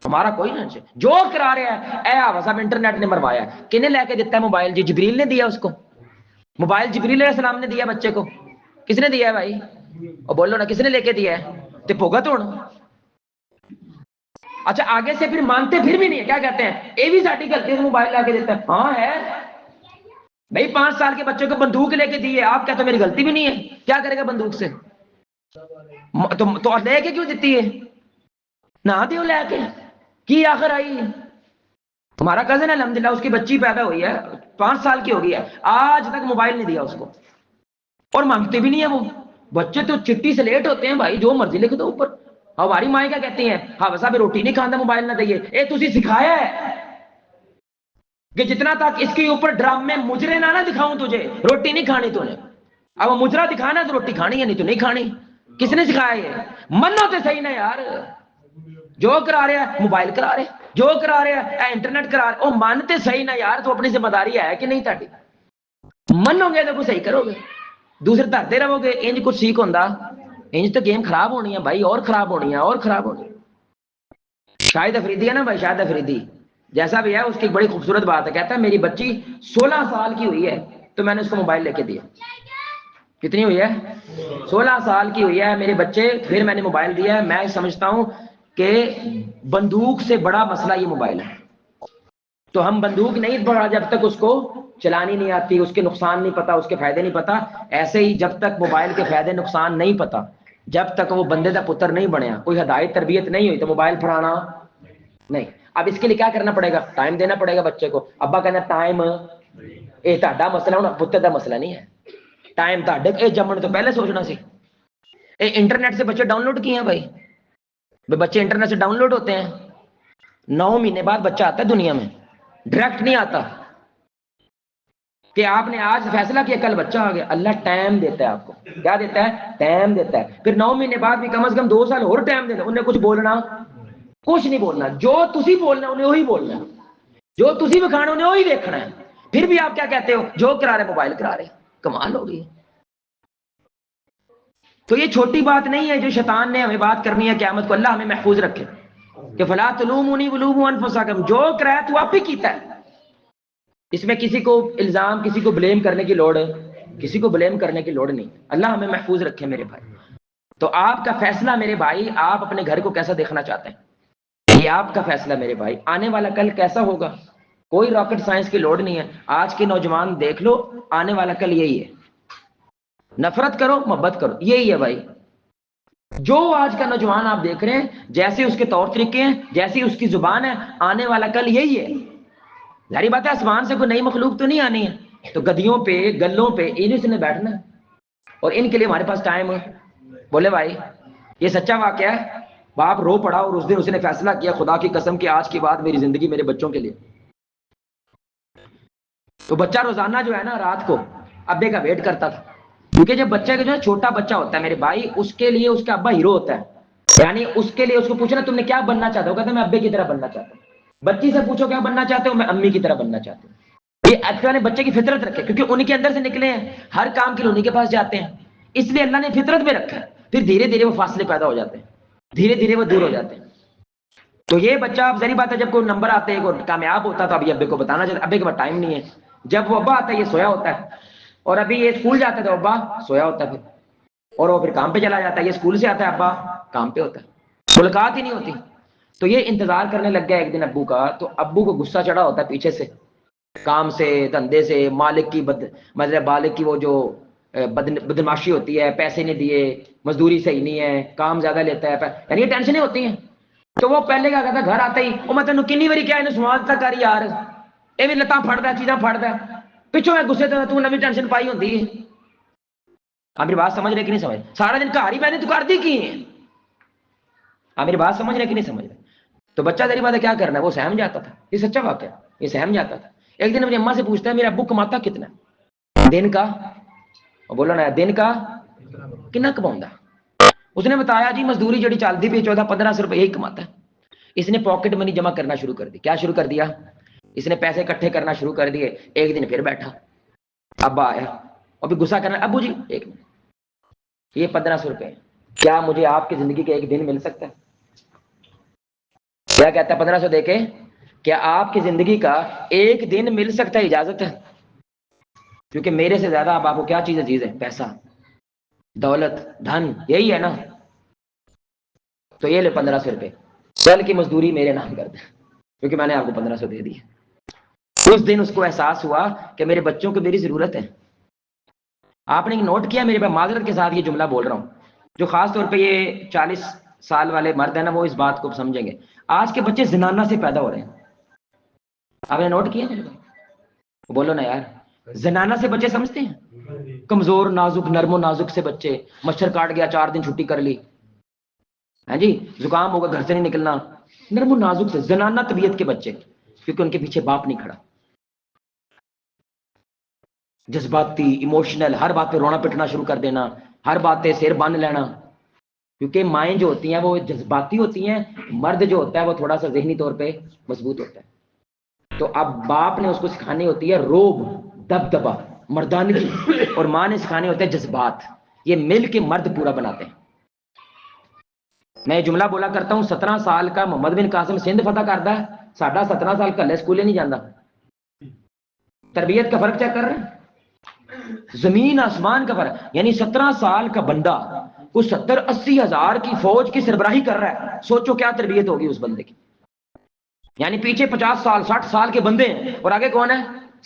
ہمارا کوئی نہ. جو کرا رہا ہے اے آوا صاحب انٹرنیٹ نے مروایا. کنے لے کے دیتا ہے موبائل, جی جبریل نے دیا اس کو. موبائل جبریل علیہ السلام نے دیا بچے کو. کس نے دیا ہے بھائی, اور بولو نا کس نے لے کے دیا ہے, تے بھگت ہونا. اچھا آگے سے پھر مانتے پھر بھی نہیں ہے, کیا کہتے ہیں اے بھی ساڈی غلطی ہے موبائل لا کے دیتا ہے. ہاں ہے بھائی, 5 سال کے بچے کو بندوق لے کے دی ہے, آپ کہتے میری غلطی بھی نہیں ہے, کیا کرے گا بندوق سے. تو لے کے کیوں دیتی ہے, نہ دیو لے کے کی آخر آئی. ہمارا کزن ہے الحمدللہ, اس کی بچی پیدا ہوئی ہے, 5 سال کی ہو گئی ہے, آج تک موبائل نہیں دیا اس کو, اور مانگتے بھی نہیں ہے وہ. بچے تو چٹی سے لیٹ ہوتے ہیں بھائی, جو مرضی لکھ دو اوپر. ہماری مائیں کیا کہتی ہیں, ہاں صاحب روٹی نہیں کھانا موبائل نہ دئیے. اے تسی سکھایا ہے کہ جتنا تک اس کے اوپر ڈرامے مجرے نہ دکھاؤں تجھے, روٹی نہیں کھانی تو نے. اب مجرا دکھانا تو روٹی کھانی ہے, نہیں تو نہیں کھانی. کس نے سکھایا یہ, منو تے صحیح نا یار. جو کرا رہا ہے موبائل کرا رہے, جو کرا رہا ہے انٹرنیٹ کرا رہے, او مانتے صحیح نا یار. تو اپنی ذمہ داری ہے کہ نہیں تاری, منو گے تو کچھ صحیح کرو گے. دوسرے دھرتے رہو گے انج کچھ سیکھ ہوندہ, انج تو گیم خراب ہونی ہے بھائی, اور خراب ہونی ہے, اور خراب ہونی ہے. شاہد افریدی ہے نا بھائی, شاہد افریدی جیسا بھی ہے, اس کی ایک بڑی خوبصورت بات ہے. کہتا ہے میری بچی 16 سال کی ہوئی ہے تو میں نے اس کو موبائل لے کے دیا. کتنی ہوئی ہے, 16 سال کی ہوئی ہے میرے بچے, پھر میں نے موبائل دیا ہے. میں سمجھتا ہوں کہ بندوق سے بڑا مسئلہ یہ موبائل ہے. تو ہم بندوق نہیں پڑھا جب تک اس کو چلانی نہیں آتی, اس کے نقصان نہیں پتا, اس کے فائدے نہیں پتا. ایسے ہی جب تک موبائل کے فائدے نقصان نہیں پتا, جب تک وہ بندے دا پتر نہیں بنیا, کوئی ہدایت تربیت نہیں ہوئی, تو موبائل پڑھانا نہیں. اب اس کے لیے کیا کرنا پڑے گا, ٹائم دینا پڑے گا بچے کو. ابا کہنا ٹائم, یہ تہاڈا مسئلہ ہونا, پتر دا مسئلہ نہیں ہے. ٹائم تہاڈے اے جمن تو پہلے سوچنا سی. اے انٹرنیٹ سے بچے ڈاؤن لوڈ کیے ہیں بھائی, بچے انٹرنیٹ سے ڈاؤن لوڈ ہوتے ہیں. 9 مہینے بعد بچہ آتا ہے دنیا میں, ڈائریکٹ نہیں آتا کہ آپ نے آج فیصلہ کیا کل بچہ آ گیا. اللہ ٹائم دیتا ہے آپ کو, کیا دیتا ہے, ٹائم دیتا ہے. پھر 9 مہینے بعد بھی کم از کم 2 سال اور ٹائم دینا, انہیں کچھ بولنا, کچھ نہیں بولنا. جو تسی بولنا انہیں وہی بولنا, جو تسی بکھانا انہیں وہی دیکھنا ہے. پھر بھی آپ کیا کہتے ہو, جو کرا رہے موبائل کرا رہے. کمال ہو گئی. تو یہ چھوٹی بات نہیں ہے جو شیطان نے ہمیں بات کرنی ہے قیامت کو. اللہ ہمیں محفوظ رکھے کہ فلا تلومونی ولوموا انفسکم, جو کرایا تو آپ ہی کیتا ہے. اس میں کسی کو الزام, کسی کو بلیم کرنے کی لوڑ, کسی کو بلیم کرنے کی لوڑ نہیں. اللہ ہمیں محفوظ رکھے میرے بھائی. تو آپ کا فیصلہ میرے بھائی, آپ اپنے گھر کو کیسا دیکھنا چاہتے ہیں, یہ آپ کا فیصلہ میرے بھائی. آنے والا کل کیسا ہوگا, کوئی راکٹ سائنس کی لوڑ نہیں ہے. آج کے نوجوان دیکھ لو, آنے والا کل یہی ہے. نفرت کرو محبت کرو, یہی ہے بھائی. جو آج کا نوجوان آپ دیکھ رہے ہیں, جیسے اس کے طور طریقے ہیں, جیسی اس کی زبان ہے, آنے والا کل یہی ہے. ظاہری بات ہے آسمان سے کوئی نئی مخلوق تو نہیں آنی ہے, تو گدیوں پہ گلوں پہ انہیں سے نے بیٹھنا ہے, اور ان کے لیے ہمارے پاس ٹائم ہے. بولے بھائی یہ سچا واقعہ ہے. باپ رو پڑا اور اس دن اس نے فیصلہ کیا, خدا کی قسم کہ آج کے بعد میری زندگی میرے بچوں کے لیے. تو بچہ روزانہ جو ہے نا رات کو ابے کا ویٹ کرتا تھا, کیونکہ جب بچہ جو ہے چھوٹا بچہ ہوتا ہے میرے بھائی, اس کے لیے اس کا ابا ہیرو ہوتا ہے. یعنی اس کے لیے اس کو پوچھنا تم نے کیا بننا چاہتا ہو, کہتا میں ابے کی طرح بننا چاہتا ہوں. بچی سے پوچھو کیا بننا چاہتے ہو, میں امی کی طرح بننا چاہتا ہوں. یہ اللہ نے بچے کی فطرت رکھے, کیونکہ ان کے اندر سے نکلے ہیں, ہر کام کے لیے انہیں کے پاس جاتے ہیں, اس لیے اللہ نے فطرت میں رکھا ہے. پھر دھیرے دھیرے وہ فاصلے پیدا ہو جاتے ہیں, دھیرے دھیرے وہ دور ہو جاتے ہیں. تو یہ بچہ اب ظاہری بات ہے جب کوئی نمبر آتے ہیں, کوئی کامیاب ہوتا ہے, تو ابھی ابے کو بتانا چاہتا, ابے کے پاس ٹائم نہیں ہے. جب وہ ابا آتا ہے یہ سویا ہوتا ہے, اور ابھی یہ اسکول جاتا ہے تو ابا سویا ہوتا ہے, اور وہ پھر کام پہ چلا جاتا ہے. یہ اسکول سے آتا ہے, ابا کام پہ ہوتا ہے, ملاقات ہی نہیں ہوتی. تو یہ انتظار کرنے لگ گیا ایک دن ابو کا, تو ابو کو غصہ چڑھا ہوتا ہے پیچھے سے, کام سے, دھندے سے, مالک کی مطلب مالک کی وہ جو بدماشی ہوتی ہے, پیسے نہیں دیے, مزدوری صحیح نہیں ہے, کام زیادہ لیتا ہے, یعنی یہ ٹینشنیں ہوتی ہیں. تو وہ پہلے کیا کہتا ہے, گھر آتا ہی, وہ میں تینوں کنی باری کیا سوال تک کر یار, یہ بھی لتاں پھڑتا ہے چیزاں پھڑتا ہے پچھوں میں گسے تو نوی ٹینشن پائی ہوتی ہے. آپ میری بات سمجھ رہے کہ نہیں سمجھ؟ سارا دن گھر ہی بیٹھے تو کرتی کی ہے. آپ میری بات سمجھ رہے کہ نہیں سمجھ رہے؟ تو بچہ ذریعہ بات ہے کیا کرنا ہے، وہ سہم جاتا تھا. یہ سچا واقعہ ہے، یہ سہم جاتا تھا. ایک دن اپنی اماں سے پوچھتا ہے میرا ابو کماتا کتنا دن کا؟ بولو نا دن کا کتنا کماؤں؟ اس نے بتایا جی مزدوری جڑی چلتی پی 1400-1500 روپئے ہی کماتا ہے. اس نے پاکٹ منی جمع کرنا شروع کر دی. کیا شروع کر دیا؟ اس نے پیسے اکٹھے کرنا شروع کر دیے. ایک دن پھر بیٹھا، ابا آیا اور بھی غصہ کرنا، ابو جی ایک منٹ، یہ 1500 روپئے کیا مجھے آپ کی زندگی کا ایک دن مل سکتا ہے؟ کیا کہتا ہے 1500 دے کے کیا آپ کی زندگی کا ایک دن مل سکتا ہے؟ اجازت ہے؟ کیونکہ میرے سے زیادہ اب آپ کو کیا چیز عزیز ہے؟ پیسہ، دولت، دھن، یہی ہے نا. تو یہ لے 1500 روپئے، کل کی مزدوری میرے نام کر دیں کیونکہ میں نے آپ کو 1500 دے دی. اس دن اس کو احساس ہوا کہ میرے بچوں کو میری ضرورت ہے. آپ نے نوٹ کیا، میرے پاس معذرت کے ساتھ یہ جملہ بول رہا ہوں، جو خاص طور پہ یہ 40 سال والے مرد ہیں نا وہ اس بات کو سمجھیں گے. آج کے بچے زنانہ سے پیدا ہو رہے ہیں. آپ نے نوٹ کیا؟ بولو نا یار، زنانہ سے بچے سمجھتے ہیں؟ کمزور نازک نرم و نازک سے بچے، مچھر کاٹ گیا 4 دن چھٹی کر لی، ہاں جی زکام ہوگا گھر سے نہیں نکلنا، نرم و نازک سے زنانہ طبیعت کے بچے، کیونکہ ان کے پیچھے باپ نہیں کھڑا. جذباتی، ایموشنل، ہر بات پہ رونا پٹنا شروع کر دینا، ہر بات پہ سر باندھ لینا. کیونکہ مائیں جو ہوتی ہیں وہ جذباتی ہوتی ہیں، مرد جو ہوتا ہے وہ تھوڑا سا ذہنی طور پہ مضبوط ہوتا ہے. تو اب باپ نے اس کو سکھانی ہوتی ہے روب، دبدبا، مردانگی، اور ماں نے سکھانے ہوتے ہیں جذبات. یہ مل کے مرد پورا بناتے ہیں. میں یہ جملہ بولا کرتا ہوں، 17 سال کا محمد بن قاسم سندھ فتح کرتا ہے، ساڈا 17 سال کا اسکولے نہیں جانا. تربیت کا فرق چیک کر رہے ہیں، زمین آسمان کا فرق. یعنی 17 سال کا بندہ کو 70-80 ہزار کی فوج کی سربراہی کر رہا ہے. سوچو کیا تربیت ہوگی اس بندے کی. یعنی پیچھے 50 سال 60 سال کے بندے ہیں اور آگے کون ہے؟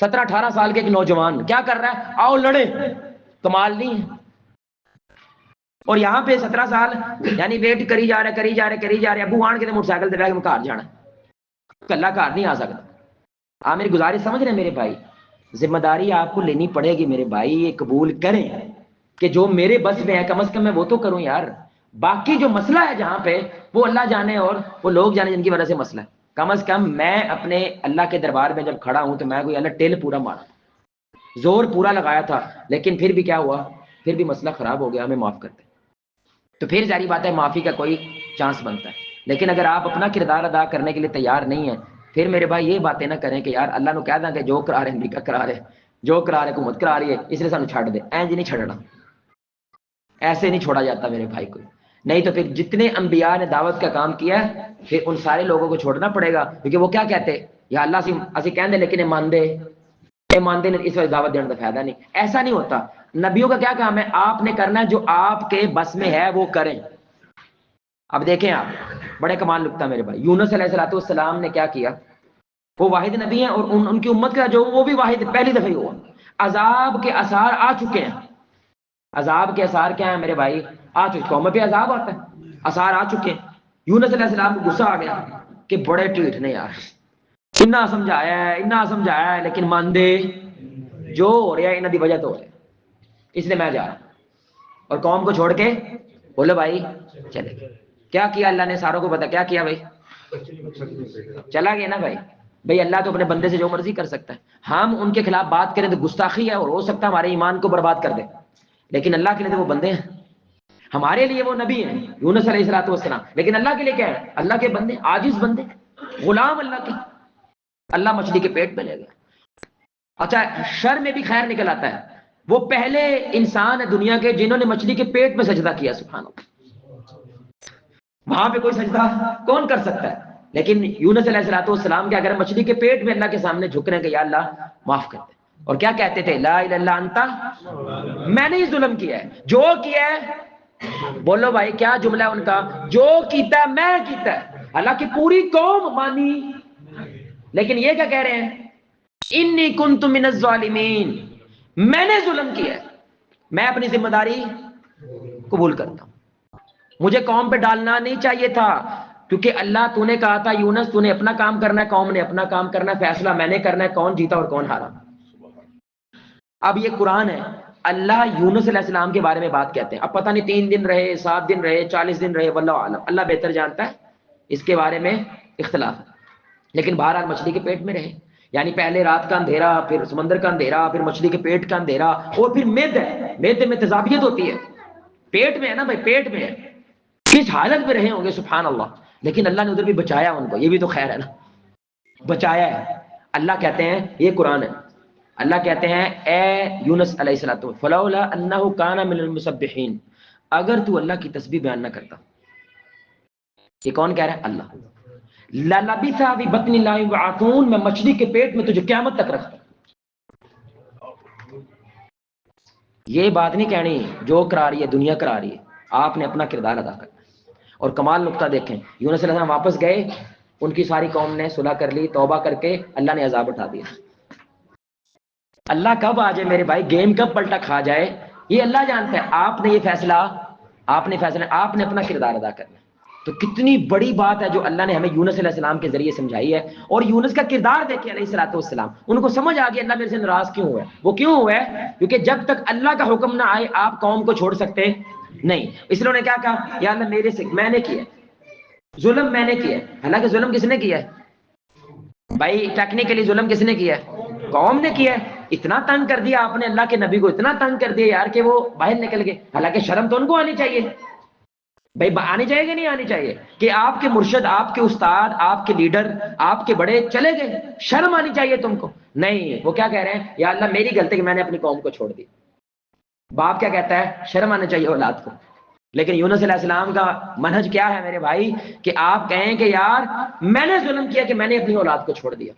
17-18 سال کے ایک نوجوان. کیا کر رہا ہے؟ آؤ لڑے. کمال نہیں ہے؟ اور یہاں پہ 17 سال یعنی ویٹ کری جا رہے ابو آن کے موٹر سائیکل سے بیٹھ کے گھر جانا، کلا گھر نہیں آ سکتا. آپ میری گزارش سمجھ رہے ہیں میرے بھائی؟ ذمہ داری آپ کو لینی پڑے گی میرے بھائی. یہ قبول کریں کہ جو میرے بس میں ہے کم از کم میں وہ تو کروں یار. باقی جو مسئلہ ہے جہاں پہ وہ اللہ جانے اور وہ لوگ جانے جن کی وجہ سے مسئلہ ہے. کم از کم میں اپنے اللہ کے دربار میں جب کھڑا ہوں تو میں کوئی اللہ ٹیل پورا مارا، زور پورا لگایا تھا، لیکن پھر بھی کیا ہوا؟ پھر بھی مسئلہ خراب ہو گیا، ہمیں معاف کرتے. تو پھر ظاہری بات ہے معافی کا کوئی چانس بنتا ہے. لیکن اگر آپ اپنا کردار ادا کرنے کے لیے تیار نہیں ہیں پھر میرے بھائی یہ باتیں نہ کریں کہ یار اللہ نے کہہ دیں کہ جو کرا رہے امریکہ کرا رہے، جو کرا رہے حکومت کرا رہی ہے اس لیے سانو چھڈ دے. اینج نہیں چھڑنا، ایسے نہیں چھوڑا جاتا میرے بھائی کو. نہیں تو پھر جتنے انبیاء نے دعوت کا کام کیا ہے پھر ان سارے لوگوں کو چھوڑنا پڑے گا. کیونکہ وہ کیا کہتے یا اللہ اسی کہندے لیکن یہ مانتے نہیں، اس وجہ دعوت دینے کا فائدہ نہیں. ایسا نہیں ہوتا. نبیوں کا کیا کام ہے؟ آپ نے کرنا ہے جو آپ کے بس میں ہے وہ کریں. اب دیکھیں آپ بڑے کمال نکتہ میرے بھائی، یونس علیہ السلام نے کیا کیا؟ وہ واحد نبی ہیں اور ان کی امت کا جو وہ بھی واحد پہلی دفعہ ہوا. عذاب کے اثار آ چکے ہیں. عذاب کے اثار کیا ہیں میرے بھائی؟ آ چکے. قوم پہ عذاب آتا ہے، اثار آ چکے ہیں. یونس علیہ السلام کو غصہ آ گیا کہ بڑے ٹھیٹ نے یار، اتنا سمجھایا ہے لیکن ماندے جو ہو رہا ہے انہاں دی وجہ تو ہو رہا ہے، اس لیے میں جا رہا ہوں. اور قوم کو چھوڑ کے بولو بھائی چلے گئے. کیا کیا اللہ نے؟ ساروں کو پتا کیا کیا بھائی؟ چلا گیا نا بھائی. بھائی اللہ تو اپنے بندے سے جو مرضی کر سکتا ہے. ہم ان کے خلاف بات کریں تو گستاخی ہے اور ہو سکتا ہے ہمارے ایمان کو برباد کر دے، لیکن اللہ کے لیے تو وہ بندے ہیں. ہمارے لیے وہ نبی ہیں یونس علیہ السلام، لیکن اللہ کے لیے کیا ہے؟ اللہ کے بندے، عاجز بندے، غلام اللہ کے. اللہ مچھلی کے پیٹ میں لے گیا. اچھا شر میں بھی خیر نکل آتا ہے. وہ پہلے انسان ہے دنیا کے جنہوں نے مچھلی کے پیٹ میں سجدہ کیا. سبحان اللہ. وہاں پہ کوئی سجدہ کون کر سکتا ہے؟ لیکن یونس علیہ السلام کے اگر مچھلی کے پیٹ میں اللہ کے سامنے جھک رہے ہیں کہ یا اللہ معاف کر دے. اور کیا کہتے تھے؟ لا الہ الا انت، میں نے ہی ظلم کیا ہے. جو کیا ہے بولو بھائی کیا جملہ ہے ان کا؟ جو کیتا ہے میں کیتا ہے. حالانکہ پوری قوم مانی، لیکن یہ کیا کہہ رہے ہیں؟ انی کنت من الظالمین، میں نے ظلم کیا ہے، میں اپنی ذمہ داری قبول کرتا ہوں. مجھے قوم پہ ڈالنا نہیں چاہیے تھا. کیونکہ اللہ تو نے کہا تھا یونس تو نے اپنا کام کرنا ہے، قوم نے اپنا کام کرنا ہے، فیصلہ میں نے کرنا ہے کون جیتا اور کون ہارا۔ اب یہ قرآن ہے، اللہ یونس علیہ السلام کے بارے میں بات کہتے ہیں، اب پتہ نہیں 3 دن رہے، 7 دن رہے، 40 دن رہے، واللہ عالم، اللہ بہتر جانتا ہے، اس کے بارے میں اختلاف ہے، لیکن بہرحال مچھلی کے پیٹ میں رہے، یعنی پہلے رات کا اندھیرا، پھر سمندر کا اندھیرا، پھر مچھلی کے پیٹ کا اندھیرا، اور پھر مید ہے، مید میں تضابیت ہوتی ہے، پیٹ میں ہے نا بھائی، پیٹ میں ہے، کس حالت میں رہے ہوں گے سبحان اللہ، لیکن اللہ نے ادھر بھی بچایا ان کو، یہ بھی تو خیر ہے نا، بچایا ہے۔ اللہ کہتے ہیں یہ قرآن ہے، اللہ کہتے ہیں اے یونس علیہ السلام فلولا انہ کان من المسبحین، اگر تو اللہ کی تسبیح بیان نہ کرتا، یہ کون کہہ رہا ہے؟ اللہ، للبث فی بطن اللہ یبعثون، میں مچھلی کے پیٹ میں تجھے قیامت تک رکھتا۔ یہ بات نہیں کہنی جو کرا رہی ہے دنیا کرا رہی ہے، آپ نے اپنا کردار ادا کرنا ہے۔ اور کمال نقطہ دیکھیں، یونس علیہ السلام واپس گئے، ان کی ساری قوم نے صلح کر لی، توبہ کر کے اللہ نے عذاب اٹھا دیا۔ اللہ کب آ جائے میرے بھائی، گیم کب پلٹا کھا جائے، یہ اللہ جانتا ہے۔ آپ نے یہ فیصلہ، آپ نے اپنا کردار ادا کرنا ہے۔ تو کتنی بڑی بات ہے جو اللہ نے ہمیں یونس علیہ السلام کے ذریعے سمجھائی ہے، اور یونس کا کردار دیکھیں علیہ الصلوۃ والسلام، ان کو سمجھ آ گیا اللہ میرے سے ناراض کیوں ہوا ہے۔ وہ کیوں ہوا ہے؟ کیونکہ جب تک اللہ کا حکم نہ آئے آپ قوم کو چھوڑ سکتے نہیں، اس لیے انہوں نے کیا کہا، یا اللہ میرے سے، میں نے کیا ظلم، میں نے کیا ہے۔ حالانکہ ظلم کس نے کیا ہے بھائی؟ ٹیکنیکلی ظلم کس نے کیا ہے؟ قوم نے کیا ہے۔ اتنا تنگ کر دیا آپ نے اللہ کے نبی کو، اتنا تنگ کر دیا یار کہ وہ باہر نکل گئے۔ حالانکہ شرم تو ان کو آنی چاہیے بھائی، آنی چاہیے کہ نہیں آنی چاہیے کہ آپ کے مرشد، آپ کے استاد، آپ کے لیڈر، آپ کے بڑے چلے گئے، شرم آنی چاہیے تم کو۔ نہیں، وہ کیا کہہ رہے ہیں، یا اللہ میری غلطی کہ میں نے اپنی قوم کو چھوڑ دی۔ باپ کیا کہتا ہے؟ شرم آنی چاہیے اولاد کو۔ لیکن یونس علیہ السلام کا منہج کیا ہے میرے بھائی، کہ آپ کہیں کہ یار میں نے ظلم کیا کہ میں نے اپنی اولاد کو چھوڑ دیا۔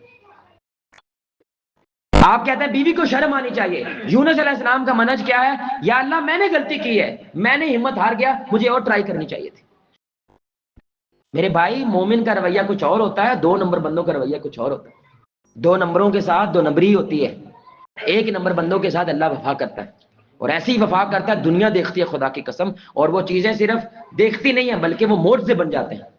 آپ کہتے ہیں بیوی کو شرم آنی چاہیے، یونس علیہ السلام کا منہج کیا ہے، یا اللہ میں نے غلطی کی ہے، میں نے ہمت ہار گیا، مجھے اور ٹرائی کرنی چاہیے تھی۔ میرے بھائی مومن کا رویہ کچھ اور ہوتا ہے، 2 نمبر بندوں کا رویہ کچھ اور ہوتا ہے۔ 2 نمبروں کے ساتھ 2 نمبری ہوتی ہے، 1 نمبر بندوں کے ساتھ اللہ وفا کرتا ہے، اور ایسی وفا کرتا ہے دنیا دیکھتی ہے خدا کی قسم، اور وہ چیزیں صرف دیکھتی نہیں ہیں بلکہ وہ معجزے بن جاتے ہیں۔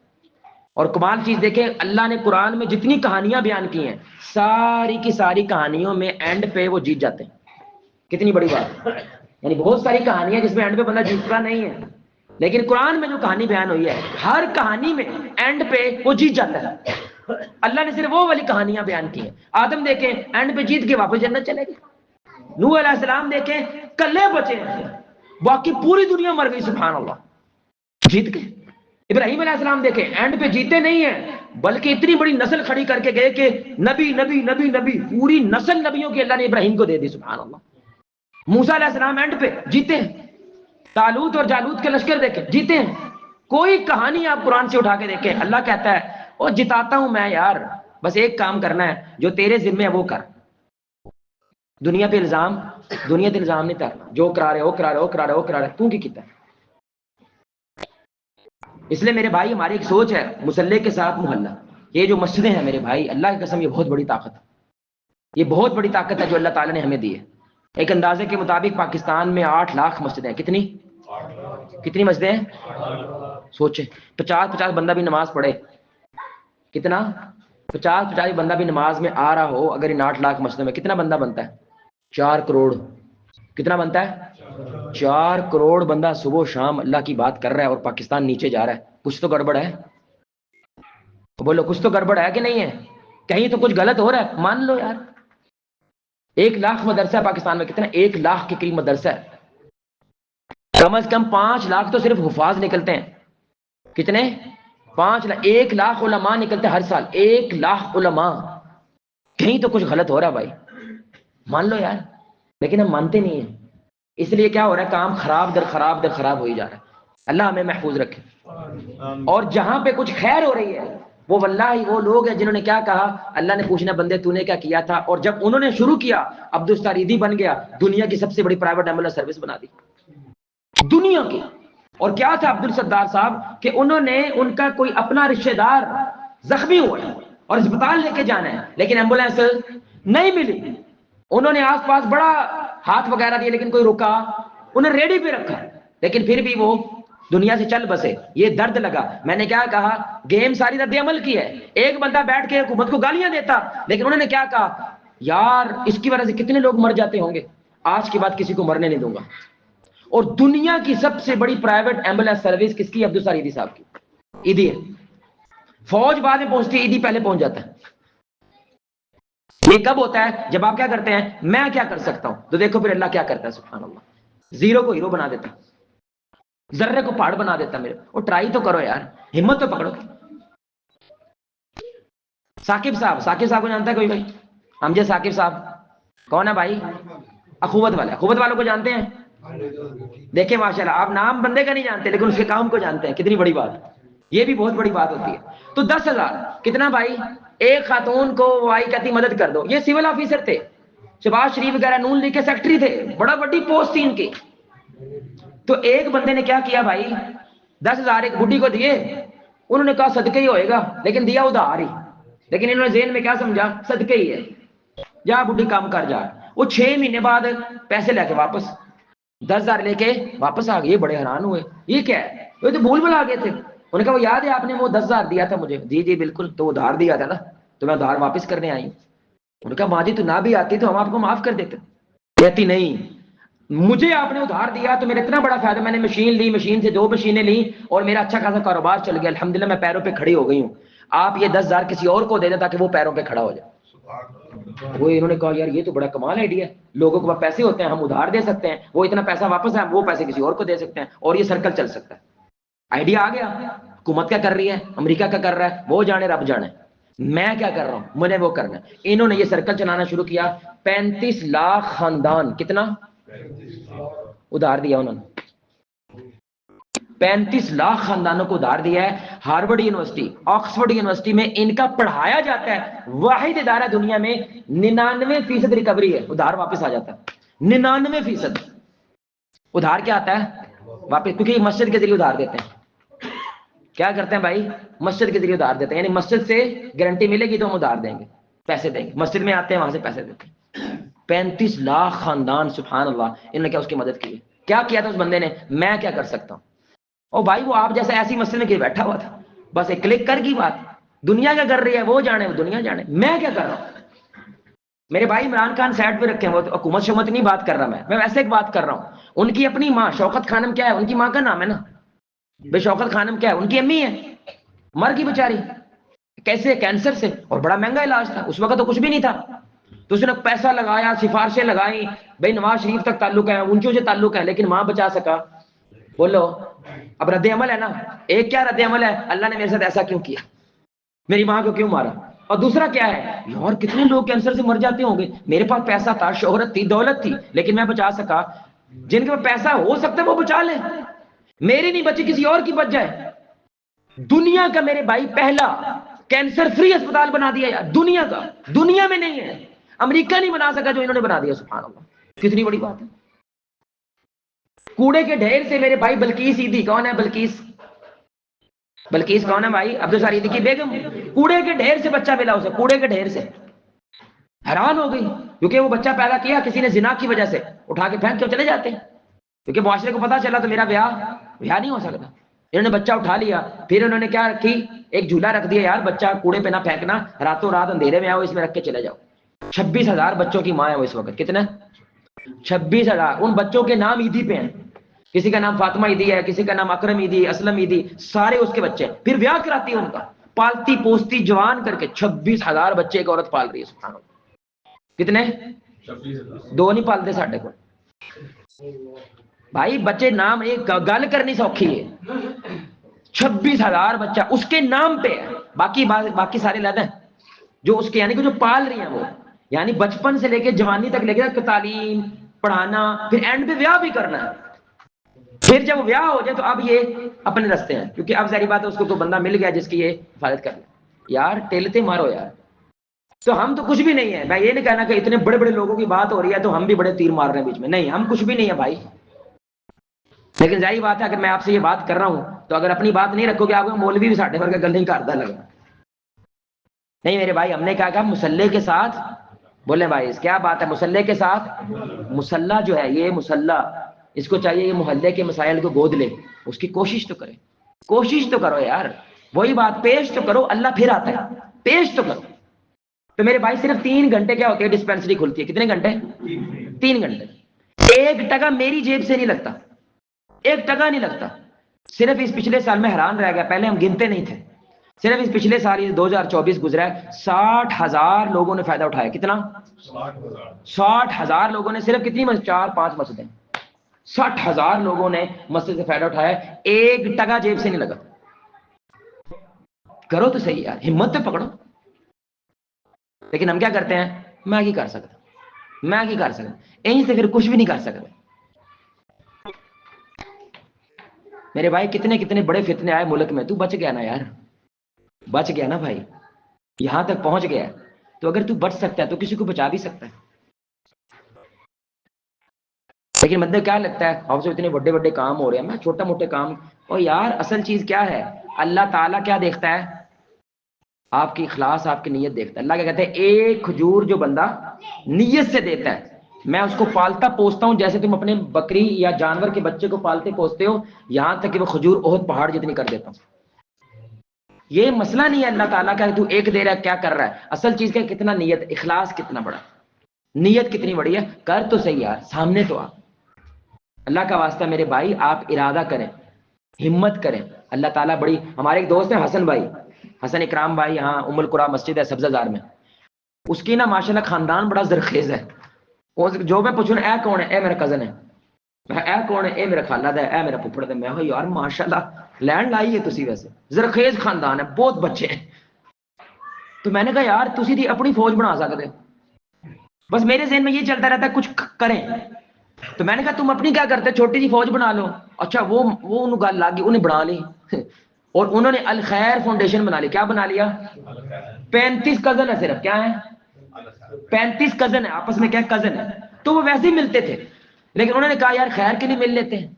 اور کمال چیز دیکھیں، اللہ نے قرآن میں جتنی کہانیاں بیان کی ہیں، ساری کی ساری کہانیوں میں اینڈ پہ وہ جیت جاتے ہیں۔ کتنی بڑی بات، یعنی بہت ساری کہانیاں جس میں اینڈ پہ بندہ جیتتا نہیں ہے، لیکن قرآن میں جو کہانی بیان ہوئی ہے ہر کہانی میں اینڈ پہ وہ جیت جاتا ہے۔ اللہ نے صرف وہ والی کہانیاں بیان کی ہیں۔ آدم دیکھیں اینڈ پہ جیت کے واپس جنت چلے گئے، نوح علیہ السلام دیکھیں کلے بچے ہیں، باقی پوری دنیا مر گئی، سبحان اللہ، جیت گئے۔ ابراہیم علیہ السلام دیکھیں اینڈ پہ جیتے نہیں ہیں بلکہ اتنی بڑی نسل کھڑی کر کے گئے کہ نبی نبی نبی نبی، پوری نسل نبیوں کی اللہ نے ابراہیم کو دے دی، سبحان اللہ۔ موسیٰ علیہ السلام اینڈ پہ جیتے ہیں، طالوت اور جالوت کے لشکر دیکھیں جیتے ہیں۔ کوئی کہانی آپ قرآن سے اٹھا کے دیکھیں، اللہ کہتا ہے وہ جتاتا ہوں میں یار، بس ایک کام کرنا ہے جو تیرے ذمہ ہے وہ کر، دنیا پہ الزام نہیں تارنا، جو کرا رہے تو کی کیتا ہے۔ اس لیے میرے بھائی ہماری ایک سوچ ہے مسلح کے ساتھ محلہ، یہ جو مسجدیں ہیں میرے بھائی اللہ کی قسم یہ بہت بڑی طاقت ہے، یہ بہت بڑی طاقت ہے جو اللہ تعالیٰ نے ہمیں دی ہے۔ ایک اندازے کے مطابق پاکستان میں 8 لاکھ مسجدیں ہیں۔ کتنی مسجدیں ہیں؟ سوچیں 50 بندہ بھی نماز پڑھے، کتنا 50 بندہ بھی نماز میں آ رہا ہو، اگر ان 8 لاکھ مسجدوں میں کتنا بندہ بنتا ہے؟ 4 کروڑ۔ کتنا بنتا ہے؟ 4 کروڑ بندہ صبح و شام اللہ کی بات کر رہا ہے، اور پاکستان نیچے جا رہا ہے، کچھ تو گڑبڑ ہے۔ بولو کچھ تو گڑبڑ ہے کہ نہیں ہے؟ کہیں تو کچھ غلط ہو رہا ہے، مان لو یار۔ 1 لاکھ مدرسہ ہے پاکستان میں، کتنا 1 لاکھ کے قریب مدرسہ ہے، کم از کم 5 لاکھ تو صرف حفاظ نکلتے ہیں۔ کتنے؟ 5 لاکھ، 1 لاکھ علماء نکلتے ہیں ہر سال، 1 لاکھ علماء۔ کہیں تو کچھ غلط ہو رہا ہے بھائی، مان لو یار، لیکن ہم مانتے نہیں ہیں، اس لیے کیا ہو رہا ہے، کام خراب در خراب در خراب ہو ہی جا رہا ہے۔ اللہ ہمیں محفوظ رکھے۔ اور جہاں پہ کچھ خیر ہو رہی ہے وہ واللہ وہ لوگ ہیں جنہوں نے کیا کہا، اللہ نے پوچھنا بندے تو نے کیا کیا تھا، اور جب انہوں نے شروع کیا عبدالستاریدی بن گیا، دنیا کی سب سے بڑی پرائیویٹ ایمبولینس سروس بنا دی دنیا کی۔ اور کیا تھا عبدالستار صاحب کہ انہوں نے ان کا کوئی اپنا رشتہ دار زخمی ہوا ہے اور اسپتال لے کے جانا ہے، لیکن ایمبولینس نہیں ملی، انہوں نے آس پاس بڑا ہاتھ وغیرہ دیا لیکن کوئی رکا، انہیں ریڈی پہ رکھا، لیکن پھر بھی وہ دنیا سے چل بسے. یہ درد لگا. میں نے کیا کہا, گیم ساری رد عمل کی ہے. ایک بندہ بیٹھ کے حکومت کو گالیاں دیتا, لیکن انہوں نے کیا کہا, یار اس کی وجہ سے کتنے لوگ مر جاتے ہوں گے, آج کے بعد کسی کو مرنے نہیں دوں گا. اور دنیا کی سب سے بڑی پرائیویٹ ایمبولینس سروس کس کی؟ عبدالستار ایدھی صاحب کی. ایدھی ہے. فوج بعد میں پہنچتی ہے, ایدھی پہلے پہنچ جاتا ہے. یہ کب ہوتا ہے؟ جب آپ کیا کرتے ہیں, میں کیا کر سکتا ہوں, تو دیکھو پھر اللہ کیا کرتا ہے, سبحان اللہ. زیرو کو ہیرو بنا دیتا, ذرے کو پہاڑ بنا دیتا میرے. اور ٹرائی تو کرو یار, ہمت تو پکڑو. ثاقب صاحب کو جانتا ہے کوئی بھائی؟ امجد ثاقب صاحب کون ہے بھائی؟ اخوت والوں کو جانتے ہیں؟ دیکھیں ماشاءاللہ, آپ نام بندے کا نہیں جانتے لیکن اس کے کام کو جانتے ہیں. کتنی بڑی بات, یہ بھی بہت بڑی بات ہوتی ہے. تو 10,000 کتنا بھائی؟ ایک خاتون کو وائی کہتی مدد کر دو. یہ سول آفیسر تھے, شہباز شریف وغیرہ نون لیگ کے سیکٹری تھے, بڑا بڑی پوسٹ تھی ان کی. تو ایک بندے نے کیا کیا بھائی, 10,000 ایک بڈھی کو دیے. انہوں نے کہا صدقہ ہی ہوئے گا, لیکن دیا ادھار ہی. لیکن انہوں نے ذہن میں کیا سمجھا, صدقہ ہی ہے, جا بڈھی کام کر جا. وہ 6 مہینے بعد پیسے لے کے واپس 10,000 لے کے واپس آ گئے. بڑے حیران ہوئے, یہ کیا ہے, وہ تو بھول بھلا گئے تھے. انہوں نے کہا وہ یاد ہے آپ نے وہ 10,000 دیا تھا مجھے؟ جی جی بالکل. تو ادھار دیا تھا نا, تو میں ادھار واپس کرنے آئی ہوں. انہوں نے کہا ماں جی تو نہ بھی آتی تو ہم آپ کو معاف کر دیتے. کہتی نہیں, مجھے آپ نے ادھار دیا تو میرا اتنا بڑا فائدہ, میں نے مشین لی, مشین سے 2 مشینیں لی اور میرا اچھا خاصا کاروبار چل گیا. الحمدللہ میں پیروں پہ کھڑی ہو گئی ہوں. آپ یہ 10,000 کسی اور کو دے دیں تاکہ وہ پیروں پہ کھڑا ہو جائے. وہ انہوں نے کہا یار یہ تو بڑا کمال آئیڈیا ہے, لوگوں کے پاس پیسے ہوتے ہیں, ہم ادھار دے سکتے ہیں, وہ اتنا پیسہ واپس ہے, وہ پیسے کسی اور کو دے سکتے ہیں, اور یہ سرکل چل سکتا ہے. آئیڈیا آ گیا. حکومت کیا کر رہی ہے, امریکہ کیا کر رہا ہے, وہ جانے رب جانے. میں کیا کر رہا ہوں, مجھے وہ کرنا ہے. انہوں نے یہ سرکل چلانا شروع کیا. 35 لاکھ خاندان, کتنا ادھار دیا انہوں نے, 35 لاکھ خاندانوں کو ادھار دیا ہے. ہارورڈ یونیورسٹی, آکسفورڈ یونیورسٹی میں ان کا پڑھایا جاتا ہے. واحد ادارہ دنیا میں 99% ریکوری ہے, ادھار واپس آ جاتا ہے. 99% ادھار کیا آتا ہے واپس, کیونکہ مسجد کے ذریعے ادھار دیتے ہیں. کیا کرتے ہیں بھائی, مسجد کے ذریعے ادھار دیتے ہیں. یعنی مسجد سے گارنٹی ملے گی تو ہم ادھار دیں گے, پیسے دیں گے. مسجد میں آتے ہیں, وہاں سے پیسے دیتے ہیں. 35 لاکھ خاندان, سبحان اللہ. انہوں نے کیا اس کی مدد کی, کیا کیا تھا اس بندے نے, میں کیا کر سکتا ہوں. او بھائی وہ آپ جیسے ایسی مسجد میں بیٹھا ہوا تھا, بس ایک کلک کر کی بات. دنیا کیا کر رہی ہے وہ جانے, وہ دنیا جانے, میں کیا کر رہا ہوں. میرے بھائی عمران خان سائڈ پہ رکھے ہیں, وہ تو حکومت شمت نہیں بات کر رہا, میں ویسے ایک بات کر رہا ہوں. ان کی اپنی ماں شوکت خانم کیا ہے, ان کی ماں کا نام ہے نا, بے شوکت خانم کیا ہے, ان کی امی ہے, مر گئی بیچاری. کیسے؟ کینسر سے, اور بڑا مہنگا علاج تھا اس وقت, تو کچھ بھی نہیں تھا. تو اس نے پیسہ لگایا, سفارشیں لگائی, بھائی نواز شریف تک تعلق ہے, اونچوں سے تعلق ہے, لیکن ماں بچا سکا. بولو اب رد عمل ہے نا. ایک کیا رد عمل ہے, اللہ نے میرے ساتھ ایسا کیوں کیا, میری ماں کو کیوں مارا. اور دوسرا کیا ہے, یار کتنے لوگ کینسر سے مر جاتے ہوں گے, میرے پاس پیسہ تھا, شہرت تھی, دولت تھی, لیکن میں بچا سکا. جن کے پاس پیسہ ہو سکتا ہے وہ بچا لے, میری نہیں بچی کسی اور کی بچ جائے. دنیا کا میرے بھائی پہلا کینسر فری اسپتال بنا دیا یار, دنیا کا, دنیا میں نہیں ہے. امریکہ نہیں بنا سکا جو انہوں نے بنا دیا, سبحان اللہ. کتنی بڑی بات ہے. کوڑے کے ڈھیر سے میرے بھائی بلقیس ایدھی, کون ہے بلقیس, بلقیس کون ہے بھائی, عبدالستار ایدھی کی بیگم. کوڑے کے ڈھیر سے بچہ ملا اسے, کوڑے کے ڈھیر سے. حیران ہو گئی, کیونکہ وہ بچہ پیدا کیا کسی نے زنا کی وجہ سے, اٹھا کے پھینک کے چلے جاتے ہیں, کیونکہ معاشرے کو پتا چلا تو میرا بیاہ نہیں ہو سکتا. انہوں نے بچہ اٹھا لیا, پھر انہوں نے کیا رکھی, ایک جھولا رکھ دیا, یار بچہ کوڑے پہ نہ پھینکنا, راتوں رات اندھیرے میں آؤ, اس میں رکھ کے چلے جاؤ. 26,000 بچوں کی ماں ہے وہ اس وقت. کتنے؟ 26,000. ان بچوں کے نام ایدھی پہ ہیں, کسی کا نام فاطمہ ایدھی ہے, کسی کا نام اکرم ایدھی, اسلم ایدھی, سارے اس کے بچے. پھر بیاہ کراتی ہے ان کا, پالتی پوستی جوان کر کے. 26,000 بچے ایک عورت پال رہی ہے, سبحان اللہ. کتنے؟ 2 نہیں پالتے ساڈے کو بھائی بچے. نام ایک گل کرنی سوکھی ہے, 26,000 بچہ اس کے نام پہ ہے. باقی سارے لد ہیں جو اس کے, یعنی کہ جو پال رہی ہیں وہ, یعنی بچپن سے لے کے جوانی تک لے کے تعلیم پڑھانا, پھر اینڈ پہ بیاہ بھی کرنا ہے. پھر جب بیاہ ہو جائے تو اب یہ اپنے رستے ہیں, کیونکہ اب ظاہری بات ہے اس کو کوئی بندہ مل گیا جس کی یہ حفاظت کر لے. یار ٹیلتے مارو یار. تو ہم تو کچھ بھی نہیں ہے. میں یہ نہیں کہنا کہ اتنے بڑے بڑے لوگوں کی بات ہو رہی ہے تو ہم بھی بڑے تیر مار رہے ہیں بیچ میں, نہیں, ہم کچھ بھی نہیں ہے بھائی. لیکن ظاہر بات ہے اگر میں آپ سے یہ بات کر رہا ہوں تو اگر اپنی بات نہیں رکھو گے, آپ کو مولوی بھی ساڈے ورگا گل نہیں کرتا لگا. نہیں میرے بھائی, ہم نے کہا مسلح کے ساتھ, بولے بھائی کیا بات ہے, مسلح کے ساتھ. مسلح جو ہے یہ مسلح, اس کو چاہیے یہ محلے کے مسائل کو گود لے، اس کی کوشش تو کرے، کوشش تو کرو یار، وہی بات، پیش تو کرو، اللہ پھر آتا ہے، پیش تو کرو۔ تو میرے بھائی صرف 3 گھنٹے کیا ہوتی ہے ڈسپینسری کھلتی ہے، کتنے گھنٹے؟ 3 گھنٹے۔ 1 ٹکا میری جیب سے نہیں لگتا، 1 ٹکا نہیں لگتا۔ صرف اس پچھلے سال میں حیران رہ گیا، پہلے ہم گنتے نہیں تھے، صرف اس پچھلے سال یہ 2024 گزرا ہے، 60,000 لوگوں نے فائدہ اٹھایا۔ کتنا؟ 60,000 لوگوں نے، صرف کتنی مسجد؟ 4-5 مسجدیں، 60,000 لوگوں نے مسجد سے فائدہ اٹھایا، 1 ٹکا جیب سے نہیں لگا۔ کرو تو صحیح یار، ہمت تو پکڑو۔ لیکن ہم کیا کرتے ہیں؟ میں کی کر سکتا، میں کی کر سکتا، یہیں سے پھر کچھ بھی نہیں کر سکتا۔ میرے بھائی کتنے کتنے بڑے فتنے آئے ملک میں، تو بچ گیا نا یار، بچ گیا نا بھائی، یہاں تک پہنچ گیا، تو اگر تو بچ سکتا ہے تو کسی کو بچا بھی سکتا ہے۔ لیکن مطلب کیا لگتا ہے آپ سے اتنے بڑے بڑے کام ہو رہے ہیں، میں چھوٹا موٹے کام، اور یار اصل چیز کیا ہے؟ اللہ تعالیٰ کیا دیکھتا ہے؟ آپ کی اخلاص، آپ کی نیت دیکھتا ہے۔ اللہ کیا کہتے ہیں؟ ایک کھجور جو بندہ نیت سے دیتا ہے، میں اس کو پالتا پوستا ہوں جیسے تم اپنے بکری یا جانور کے بچے کو پالتے پوستے ہو، یہاں تک کہ وہ کھجور احد پہاڑ جتنی کر دیتا ہوں۔ یہ مسئلہ نہیں ہے اللہ تعالیٰ کا تو ایک دے رہا ہے کیا کر رہا ہے، اصل چیز کیا؟ کتنا نیت، اخلاص کتنا بڑا، نیت کتنی بڑی ہے، کر تو صحیح یار، سامنے تو آ۔ اللہ کا واسطہ میرے بھائی آپ ارادہ کریں، ہمت کریں، اللہ تعالیٰ بڑی۔ ہمارے ایک دوست ہیں حسن بھائی، حسن اکرام بھائی، یہاں ام القرا مسجد ہے سبزہ زار میں، اس کی نا ماشاءاللہ خاندان بڑا زرخیز ہے۔ جو میں پوچھوں اے کون ہے؟ اے میرا کزن ہے، اے کون ہے؟ اے میرا خالہ ہے، اے میرا پھپھڑ ہے۔ میں کہا یار ماشاءاللہ لینڈ لائی ہے تسی، ویسے زرخیز خاندان ہے، بہت بچے ہیں۔ تو میں نے کہا یار تسی دی اپنی فوج بنا سکتے، بس میرے ذہن میں یہ چلتا رہتا ہے کچھ کریں۔ تو میں نے کہا تم اپنی کیا کرتے؟ چھوٹی سی فوج بنا لو۔ اچھا وہ انہوں گل لگ گئی، انہیں بنا لی، اور انہوں نے الخیر فاؤنڈیشن بنا لی۔ کیا بنا لیا؟ 35 کزن ہے صرف، کیا ہے؟ 35 کزن ہے، آپس میں کیا کزن ہے، تو وہ ویسے ہی ملتے تھے، لیکن انہوں نے کہا یار خیر کے لیے مل لیتے ہیں،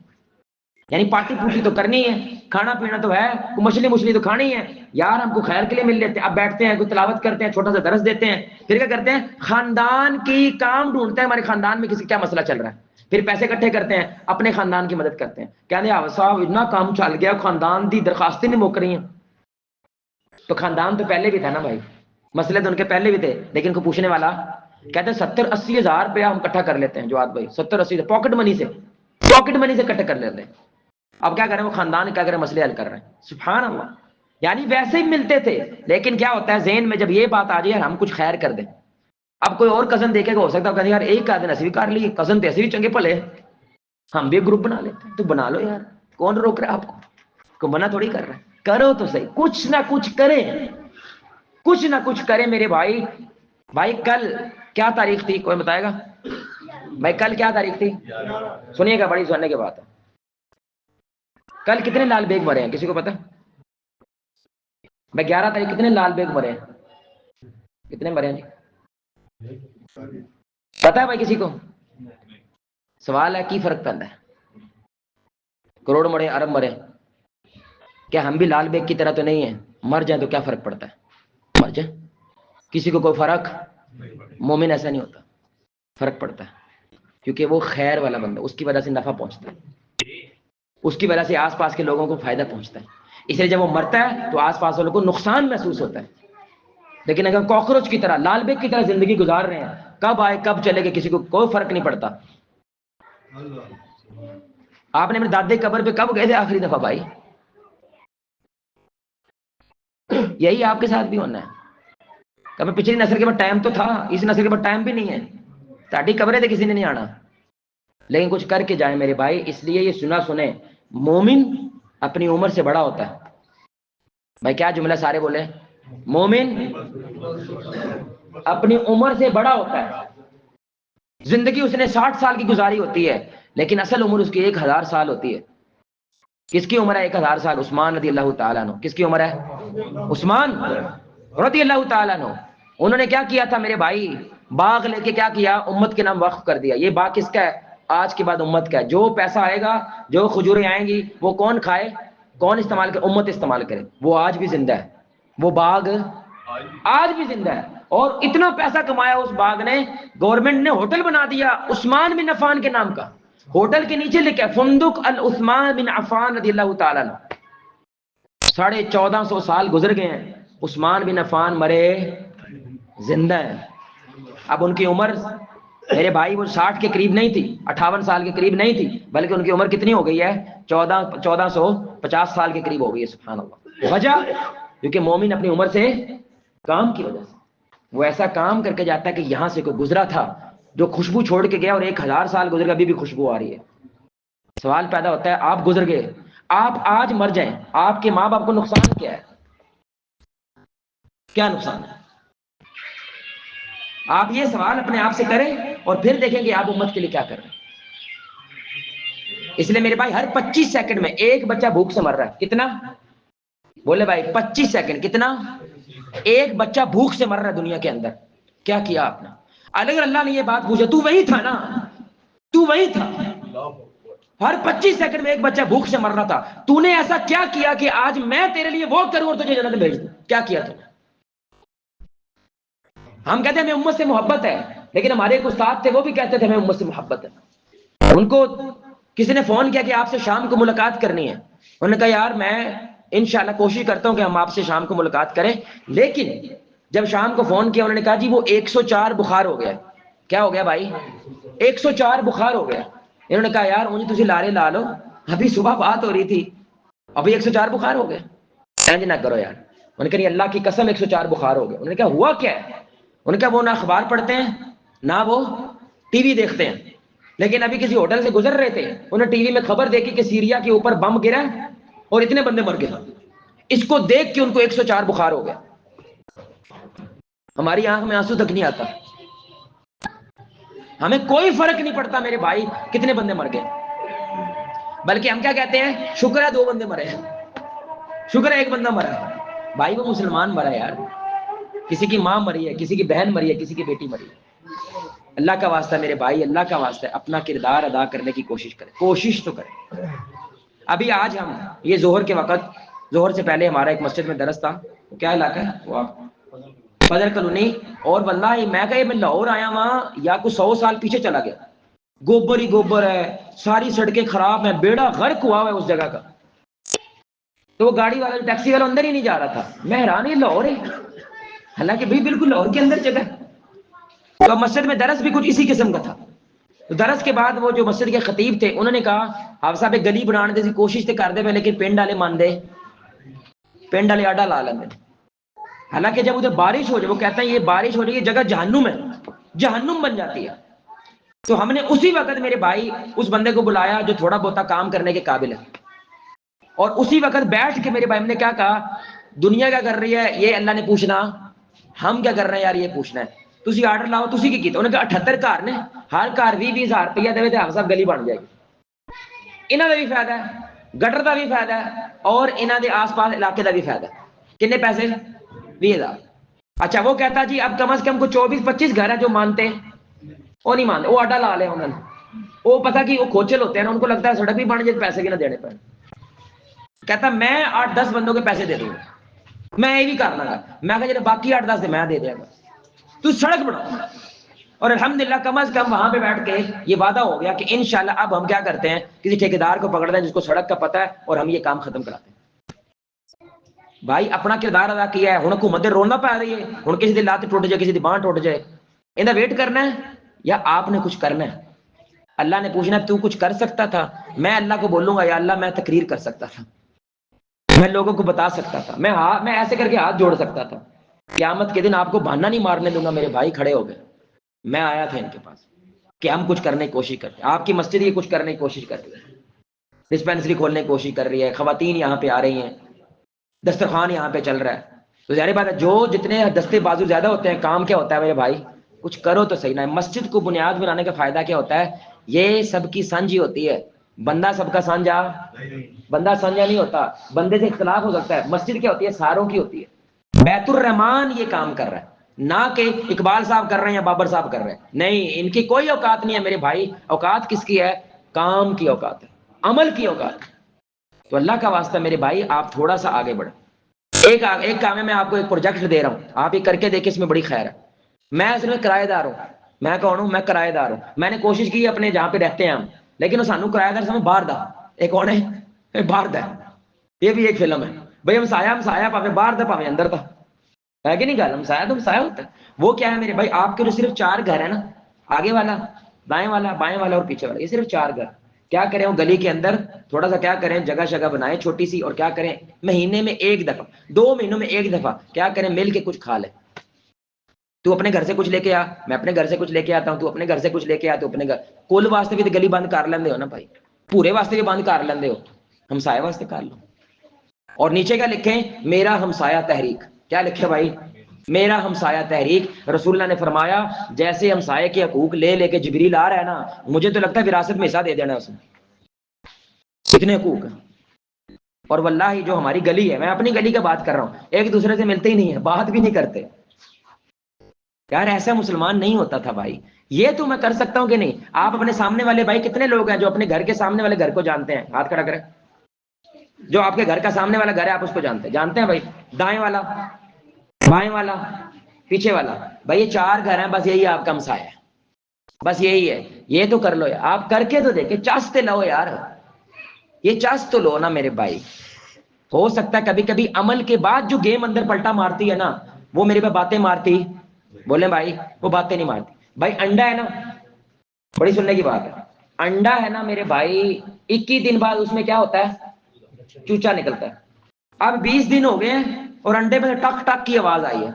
یعنی پارٹی پوٹی تو کرنی ہے، کھانا پینا تو ہے، مچھلی تو کھانی ہے یار، ہم کو خیر کے لیے مل لیتے ہیں۔ اب بیٹھتے ہیں، کوئی تلاوت کرتے ہیں، چھوٹا سا درس دیتے ہیں، پھر کیا کرتے ہیں؟ خاندان کی کام ڈھونڈتے ہیں، ہمارے خاندان میں کسی کیا مسئلہ چل رہا ہے، پھر پیسے اکٹھے کرتے ہیں، اپنے خاندان کی مدد کرتے ہیں، کہتے ہیں صاحب اتنا کام چل گیا، خاندان دی درخواستیں نہیں مک رہی ہیں۔ تو خاندان تو پہلے بھی تھا نا بھائی، مسئلے تو ان کے پہلے بھی تھے، لیکن کو پوچھنے والا کہتے ہیں 70-80 ہزار روپیہ ہم اکٹھا کر لیتے ہیں جواد بھائی، 70-80 پاکٹ منی سے اکٹھا کر لیتے ہیں۔ اب کیا کریں؟ وہ خاندان کیا کریں؟ مسئلے حل کر رہے ہیں، سبحان اللہ۔ یعنی ویسے ہی ملتے تھے، لیکن کیا ہوتا ہے ذہن میں جب یہ بات آ جائے یار ہم کچھ خیر کر دیں، اب کوئی اور کزن دیکھے گا، ہو سکتا ہے کہتے ہیں یار ایک آدمی ایسے بھی کر لی، کزن تو ایسے بھی چنگے بھلے، ہم بھی گروپ بنا لیتے ہیں، تو بنا لو یار، کون روک رہا ہے آپ کو؟ کوئی منع تھوڑی کر رہا ہے، کرو تو صحیح، کچھ نہ کچھ کریں، کچھ نہ کچھ کریں میرے بھائی۔ بھائی کل کیا تاریخ تھی؟ کوئی بتائے گا بھائی کل کیا تاریخ تھی؟ سنیے گا، بڑی سننے کی بات ہے، کل کتنے لال بیگ مرے ہیں؟ کسی کو پتا؟ بھائی 11 تاریخ کتنے لال بیگ مرے ہیں؟ کتنے مرے ہیں جی؟ پتا ہے بھائی کسی کو؟ سوال ہے کی فرق پڑتا ہے؟ کروڑ مرے، ارب مرے، کیا ہم بھی لال بیگ کی طرح تو نہیں ہیں؟ مر جائیں تو کیا فرق پڑتا ہے؟ مر جائیں، کسی کو کوئی فرق؟ مومن ایسا نہیں ہوتا، فرق پڑتا ہے، کیونکہ وہ خیر والا بندہ، اس کی وجہ سے نفع پہنچتا ہے، اس کی وجہ سے آس پاس کے لوگوں کو فائدہ پہنچتا ہے، اس لیے جب وہ مرتا ہے تو آس پاس والوں کو نقصان محسوس ہوتا ہے۔ لیکن اگر کاکروچ کی طرح، لال بیگ کی طرح زندگی گزار رہے ہیں، کب آئے کب چلے گئے کسی کو کوئی فرق نہیں پڑتا۔ آپ نے اپنے دادے قبر پہ کب گئے تھے آخری دفعہ بھائی؟ یہی آپ کے ساتھ بھی ہونا ہے، کبھی پچھلی نسل کے بعد ٹائم تو تھا، اس نسل کے بعد ٹائم بھی نہیں ہے، تاڑی قبریں تھے کسی نے نہیں آنا، لیکن کچھ کر کے جائیں میرے بھائی۔ اس لیے یہ سنا سنیں، مومن اپنی عمر سے بڑا ہوتا ہے۔ بھائی کیا جملہ سارے بولے؟ مومن اپنی عمر سے بڑا ہوتا ہے، زندگی اس نے 60 سال کی گزاری ہوتی ہے، لیکن اصل عمر اس کی 1000 سال ہوتی ہے۔ کس کی عمر ہے 1000 سال؟ عثمان رضی اللہ تعالیٰ عنہ۔ کس کی عمر ہے؟ عثمان رضی اللہ تعالیٰ عنہ۔ انہوں نے کیا کیا تھا میرے بھائی؟ باغ لے کے کیا کیا؟ امت کے نام وقف کر دیا۔ یہ باغ کس کا ہے؟ آج کے بعد امت کا ہے، جو پیسہ آئے گا، جو کھجوریں آئیں گی، وہ کون کھائے، کون استعمال کرے؟ امت استعمال کرے۔ وہ آج بھی زندہ ہے، وہ باغ آج بھی زندہ ہے، اور اتنا پیسہ کمایا اس باغ نے، گورنمنٹ نے ہوٹل بنا دیا عثمان بن عفان کے نام کا۔ ہوٹل کے نیچے لکھا ہے فندق العثمان بن عفان رضی اللہ تعالیٰ عنہ. 1450 سال گزر گئے ہیں، عثمان بن عفان مرے زندہ ہیں. اب ان کی عمر میرے بھائی وہ 60 کے قریب نہیں تھی، 58 سال کے قریب نہیں تھی، بلکہ ان کی عمر کتنی ہو گئی ہے؟ 1450 سال کے قریب ہو گئی ہے. سبحان اللہ. وجہ کیونکہ مومن اپنی عمر سے کام کی وجہ سے وہ ایسا کام کر کے جاتا ہے کہ یہاں سے کوئی گزرا تھا جو خوشبو چھوڑ کے گیا اور 1000 سال گزر گیا ابھی بھی خوشبو آ رہی ہے. سوال پیدا ہوتا ہے آپ گزر گئے، آپ آج مر جائیں، آپ کے ماں باپ کو نقصان کیا ہے؟ کیا نقصان ہے؟ آپ یہ سوال اپنے آپ سے کریں اور پھر دیکھیں کہ آپ امت کے لیے کیا کر رہے ہیں. اس لیے میرے بھائی ہر 25 سیکنڈ میں ایک بچہ بھوک سے مر رہا ہے. کتنا؟ بولے بھائی 25 سیکنڈ کتنا؟ ایک بچہ بھوک سے مر رہا ہے دنیا کے اندر. کیا کیا آپ نے؟ اگر اللہ نے یہ بات پوچھا تو وہی تھا نا، تو وہی تھا. ہر 25 سیکنڈ میں ایک بچہ بھوک سے مر رہا تھا. تو نے ایسا کیا کیا کہ آج میں تیرے لیے وہ کروں اور تجھے جنت میں بھیج دوں؟ کیا کیا تم نے؟ ہم کہتے ہیں ہمیں امت سے محبت ہے، لیکن ہمارے ایک استاد تھے وہ بھی کہتے تھے ہمیں امت سے محبت ہے. ان کو کسی نے فون کیا کہ آپ سے شام کو ملاقات کرنی ہے. انہوں نے کہا یار میں انشاءاللہ کوشش کرتا ہوں کہ ہم آپ سے شام کو ملاقات کریں. لیکن جب شام کو فون کیا انہوں نے کہا جی وہ 104 بخار ہو گیا. کیا ہو گیا بھائی؟ 104 بخار ہو گیا. انہوں نے کہا یار مجھے تجھے لارے لا لو، ابھی صبح بات ہو رہی تھی ابھی 104 بخار ہو گیا. چینج نہ کرو یار. انہوں نے کہا اللہ کی قسم 104 بخار ہو گیا. انہوں نے کہا ہوا کیا ہے؟ انہوں نے کہا وہ نہ اخبار پڑھتے ہیں نہ وہ ٹی وی دیکھتے ہیں، لیکن ابھی کسی ہوٹل سے گزر رہے تھے انہیں ٹی وی میں خبر دیکھی کہ سیریا کے اوپر بم گرا اور اتنے بندے مر گئے. اس کو دیکھ کے ان کو 104 بخار ہو گیا. ہماری آنکھ میں آنسو تک نہیں آتا. ہمیں کوئی فرق نہیں پڑتا میرے بھائی کتنے بندے مر گئے، بلکہ ہم کیا کہتے ہیں شکر ہے 2 بندے مرے ہیں، شکر ہے 1 بندہ مرا ہے. بھائی وہ مسلمان مرا ہے یار، کسی کی ماں مری ہے، کسی کی بہن مری ہے، کسی کی بیٹی مری ہے. اللہ کا واسطہ میرے بھائی، اللہ کا واسطہ ہے اپنا کردار ادا کرنے کی کوشش کریں، کوشش تو کریں. ابھی آج ہم یہ ظہر کے وقت، ظہر سے پہلے ہمارا ایک مسجد میں درس تھا. کیا علاقہ ہے وہ؟ فضل کالونی. اور واللہ میں کہا میں لاہور آیا وہاں یا کچھ 100 سال پیچھے چلا گیا. گوبر ہی گوبر ہے، ساری سڑکیں خراب ہیں، بیڑا غرق ہوا ہے اس جگہ کا. تو وہ گاڑی والا ٹیکسی والا اندر ہی نہیں جا رہا تھا. میں حیران ہی لاہور ہے، حالانکہ بھی بالکل لاہور کے اندر جگہ. تو مسجد میں درس بھی کچھ اسی قسم کا تھا. تو درس کے بعد وہ جو مسجد کے خطیب تھے انہوں نے کہا آپ صاحب ایک گلی بنانے دی کوشش تو کر دے پہ لیکن پنڈ والے مان دے، پنڈ والے آڈا لا لیں. حالانکہ جب ادھر بارش ہو جائے، وہ کہتا ہے یہ بارش ہو جائے یہ جگہ جہنم ہے، جہنم بن جاتی ہے. تو ہم نے اسی وقت میرے بھائی اس بندے کو بلایا جو تھوڑا بہت کام کرنے کے قابل ہے، اور اسی وقت بیٹھ کے میرے بھائی نے کیا کہا دنیا کیا کر رہی ہے یہ اللہ نے پوچھنا، ہم کیا کر رہے ہیں یار یہ پوچھنا ہے. تسی آرڈر لاؤ تسی کی کیتا. انہوں نے کہا 78 گھر نے، ہر گھر 20,000 روپیہ دے تو صاحب گلی بن جائے گی. انہوں کا بھی فائدہ ہے، گٹر کا بھی فائدہ ہے، اور انہوں دے آس پاس علاقے کا بھی فائدہ ہے. کتنے پیسے؟ 20,000. اچھا وہ کہتا جی اب کم از کم کو 24-25 گھر ہیں جو مانتے ہیں، وہ نہیں مانتے، وہ آڈا لا لے انہوں نے. وہ پتا کہ وہ کھوچل ہوتے ہیں نا، ان کو لگتا ہے سڑک بھی بن جائے پیسے کی نہ دینے پڑے. کہتا میں 8-10 بندوں کے پیسے دے دوں گا، میں یہ بھی کرنا گا. میں کہا جب باقی 8-10 میں دے دیا گا، تو سڑک بنا. اور الحمدللہ کم از کم وہاں پہ بیٹھ کے یہ وعدہ ہو گیا کہ انشاءاللہ اب ہم کیا کرتے ہیں کسی ٹھیکیدار کو پکڑتے ہیں جس کو سڑک کا پتہ ہے اور ہم یہ کام ختم کراتے ہیں. بھائی اپنا کردار ادا کیا ہے. ہن حکومت رونا پا رہی ہے، ہن کسی دی لات ٹوٹ جائے، کسی دی بانھ ٹوٹ جائے، انہاں ویٹ کرنا ہے یا آپ نے کچھ کرنا ہے؟ اللہ نے پوچھنا تو کچھ کر سکتا تھا؟ میں اللہ کو بولوں گا یا اللہ میں تقریر کر سکتا تھا، میں لوگوں کو بتا سکتا تھا، میں ایسے کر کے ہاتھ جوڑ سکتا تھا. قیامت کے دن آپ کو بہانہ نہیں مارنے دوں گا. میرے بھائی کھڑے ہو گئے. میں آیا تھا ان کے پاس کہ ہم کچھ کرنے کی کوشش کرتے ہیں. آپ کی مسجد یہ کچھ کرنے کی کوشش کر رہی ہے، ڈسپینسری کھولنے کی کوشش کر رہی ہے، خواتین یہاں پہ آ رہی ہیں، دسترخوان یہاں پہ چل رہا ہے. تو ظاہر بات ہے جو جتنے دستے بازو زیادہ ہوتے ہیں کام کیا ہوتا ہے میرے بھائی کچھ کرو تو صحیح. نہ مسجد کو بنیاد بنانے کا فائدہ کیا ہوتا ہے؟ یہ سب کی سانجھی ہوتی ہے. بندہ سب کا سانجھا، بندہ سانجھا نہیں ہوتا، بندے سے اختلاف ہو سکتا ہے. مسجد کیا ہوتی ہے؟ ساروں کی ہوتی ہے. بیت الرحمان یہ کام کر رہا ہے، نہ کہ اقبال صاحب کر رہے ہیں یا بابر صاحب کر رہے ہیں. نہیں، ان کی کوئی اوقات نہیں ہے میرے بھائی. اوقات کس کی ہے؟ کام کی اوقات ہے، عمل کی اوقات ہے. تو اللہ کا واسطہ میرے بھائی آپ تھوڑا سا آگے بڑھیں. ایک کام ہے، میں آپ کو ایک پروجیکٹ دے رہا ہوں، آپ یہ کر کے دیکھیں، اس میں بڑی خیر ہے. میں اصل میں کرایہ دار ہوں. میں کون ہوں؟ میں کرایہ دار ہوں. میں نے کوشش کی اپنے جہاں پہ رہتے ہیں ہم لیکن وہ سانو کرایہ دار سمجھ باہر دا. ایک کون ہے؟ باہر دا. یہ بھی ایک فلم ہے بھائی. ہمسایا پاوے باہر دا پاوے اندر دا ہے کہ نہیں گل. ہمسایا تو ہمسایا ہوتا ہے. وہ کیا ہے میرے بھائی؟ آپ کے جو صرف 4 گھر ہیں نا، آگے والا، دائیں والا، بائیں والا اور پیچھے والا، یہ صرف 4 گھر. کیا کریں وہ گلی کے اندر تھوڑا سا کیا کریں، جگہ شگہ بنائیں چھوٹی سی، اور کیا کریں مہینے میں 1 دفعہ، 2 مہینوں میں 1 دفعہ کیا کریں، مل کے کچھ کھا لیں. تو اپنے گھر سے کچھ لے کے آ، میں اپنے گھر سے کچھ لے کے آتا ہوں، تو اپنے گھر سے کچھ لے کے آ، تو اپنے گھر. کل واسطے بھی تو گلی بند کر لیندے ہو نا بھائی، پورے واسطے بھی بند کر لیندے ہو، ہمسائے واسطے کر لو. اور نیچے کیا لکھیں؟ میرا ہمسایہ تحریک. کیا لکھے بھائی؟ میرا ہمسایہ تحریک. رسول اللہ نے فرمایا جیسے ہمسائے کے حقوق لے لے کے جبریل آ رہا ہے نا، مجھے تو لگتا ہے وراثت میں حصہ دے دینا اس نے. کتنے حقوق ہیں. اور واللہ جو ہماری گلی ہے، میں اپنی گلی کا بات کر رہا ہوں، ایک دوسرے سے ملتے ہی نہیں ہیں، بات بھی نہیں کرتے. یار ایسا مسلمان نہیں ہوتا تھا بھائی. یہ تو میں کر سکتا ہوں کہ نہیں؟ آپ اپنے سامنے والے بھائی کتنے لوگ ہیں جو اپنے گھر کے سامنے والے گھر کو جانتے ہیں؟ ہاتھ کھڑا کریں. جو آپ کے گھر کا سامنے والا گھر ہے آپ اس کو جانتے ہیں بھائی. دائیں والا، بائیں والا، پیچھے والا. بھائی یہ 4 گھر ہیں، بس یہی آپ کا ہمسایہ ہے. بس یہی ہے. یہ تو کر لو یار. آپ کر کے تو دیکھیں، چاستے لو یار. یہ چاست تو لو نا میرے بھائی. ہو سکتا ہے کبھی کبھی عمل کے بعد جو گیم اندر پلٹا مارتی ہے نا، وہ میرے پہ باتیں مارتی. بولے بھائی وہ باتیں نہیں مارتی. بھائی انڈا ہے نا، بڑی سننے کی بات ہے، انڈا ہے نا میرے بھائی، 21 دن بعد اس میں کیا ہوتا ہے؟ چوچا نکلتا ہے. اب 20 دن ہو گئے ہیں اور انڈے میں ٹک ٹک کی آواز آئی ہے.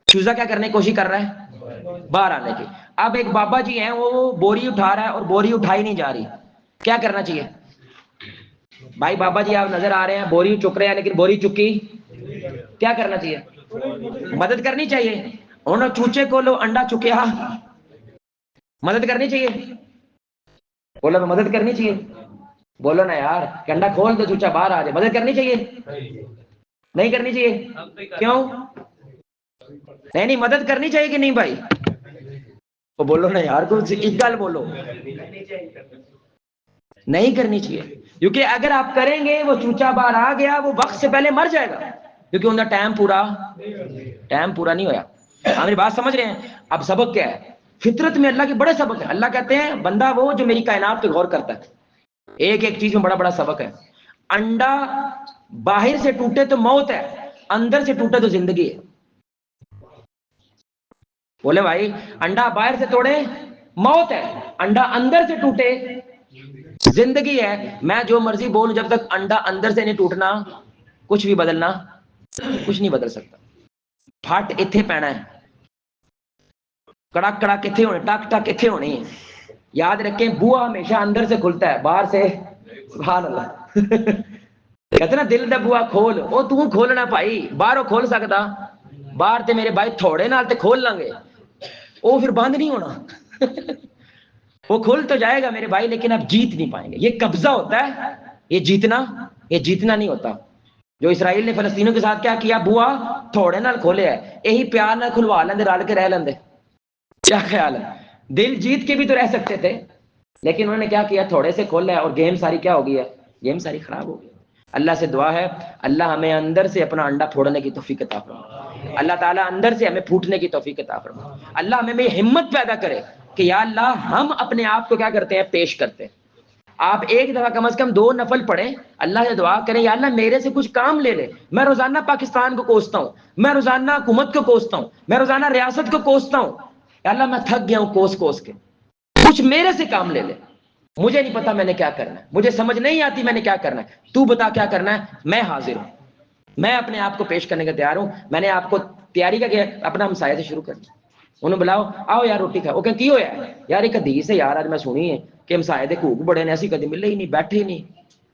چوزا کیا کرنے کی کوشش کر رہا ہے؟ باہر آنے کی. اب ایک بابا جی ہیں، وہ بوری اٹھا رہا ہے اور بوری اٹھائی نہیں جا رہی. کیا کرنا چاہیے بھائی؟ بابا جی آپ نظر آ رہے ہیں، بوری چک رہے ہیں لیکن بوری چکی. کیا کرنا چاہیے؟ مدد کرنی چاہیے. انہوں چوچے کو لو انڈا چکیا، مدد کرنی چاہیے. بولو مدد کرنی چاہیے. بولو نا یار کہ انڈا کھول دو چوچا باہر آ جائے. مدد کرنی چاہیے نہیں کرنی چاہیے؟ کیوں نہیں مدد کرنی چاہیے کہ نہیں بھائی؟ وہ بولو نا یار، کچھ ایک گل بولو. نہیں کرنی چاہیے، کیونکہ اگر آپ کریں گے وہ چوچا باہر آ گیا، وہ وقت سے پہلے مر جائے گا، کیونکہ ان کا ٹائم پورا نہیں ہوا. آپ میری بات سمجھ رہے ہیں؟ اب سبق کیا ہے؟ فطرت میں اللہ کے بڑے سبق ہیں. اللہ کہتے ہیں بندہ وہ جو میری کائنات پہ غور کرتا ہے. ایک ایک چیز میں بڑا بڑا سبق ہے. انڈا باہر سے ٹوٹے تو موت ہے، اندر سے ٹوٹے تو زندگی ہے. بولے بھائی انڈا باہر سے توڑے موت ہے، انڈا اندر سے ٹوٹے زندگی ہے. میں جو مرضی بولوں، جب تک انڈا اندر سے نہیں ٹوٹنا کچھ بھی بدلنا کچھ نہیں بدل سکتا. پھٹ اتنے پینا ہے، کڑک کڑک کتنے ہونے، ٹک ٹک کتنے ہونی ہے. یاد رکھیں بوا ہمیشہ اندر سے کھلتا ہے، باہر سے. سبحان اللہ. کہتے نا دل دا بوا کھول، وہ تو کھولنا بھائی، باہروں کھول سکتا. باہر تے میرے بھائی تھوڑے نال تے کھول لیں گے، وہ پھر بند نہیں ہونا. وہ کھل تو جائے گا میرے بھائی، لیکن آپ جیت نہیں پائیں گے. یہ قبضہ ہوتا ہے، یہ جیتنا نہیں ہوتا. جو اسرائیل نے فلسطینیوں کے ساتھ کیا کیا؟ بوا تھوڑے نال کھولے ہے، یہی پیار نال کھلوا لیندے، رل کے رہ لیندے. کیا خیال ہے؟ دل جیت کے بھی تو رہ سکتے تھے، لیکن انہوں نے کیا کیا؟ تھوڑے سے کھولا ہے، اور گیم ساری کیا ہو گئی ہے؟ گیم ساری خراب ہو گئی. اللہ سے دعا ہے اللہ ہمیں اندر سے اپنا انڈا پھوڑنے کی توفیق عطا فرمائے. اللہ تعالیٰ اندر سے ہمیں پھوٹنے کی توفیق عطا فرمائے. اللہ ہمیں میں ہمت پیدا کرے کہ یا اللہ ہم اپنے آپ کو کیا کرتے ہیں؟ پیش کرتے ہیں. آپ ایک دفعہ کم از کم 2 نفل پڑھیں، اللہ سے دعا کریں یا اللہ میرے سے کچھ کام لے لے. میں روزانہ پاکستان کو کوستا ہوں، میں روزانہ حکومت کو کوستا ہوں، میں روزانہ ریاست کو کوستا ہوں. یا اللہ میں تھک گیا ہوں کوس کے، کچھ میرے سے کام لے لے. مجھے نہیں پتا میں نے کیا کرنا ہے، مجھے سمجھ نہیں آتی میں نے کیا کرنا ہے. تو بتا کیا کرنا ہے، میں حاضر ہوں. میں اپنے آپ کو پیش کرنے کا تیار ہوں. میں نے آپ کو تیاری کا کیا؟ اپنا ہمسایہ سے شروع کرنا. انہوں بلاؤ، آؤ یار روٹی کھاؤ. وہ کہ کی ہویا ہے یار؟ ایک حدیث ہے یار آج میں سنی ہے کہ ہمسایہ دے حقوق بڑے نے، ایسی کدی ملے ہی نہیں، بیٹھے ہی نہیں،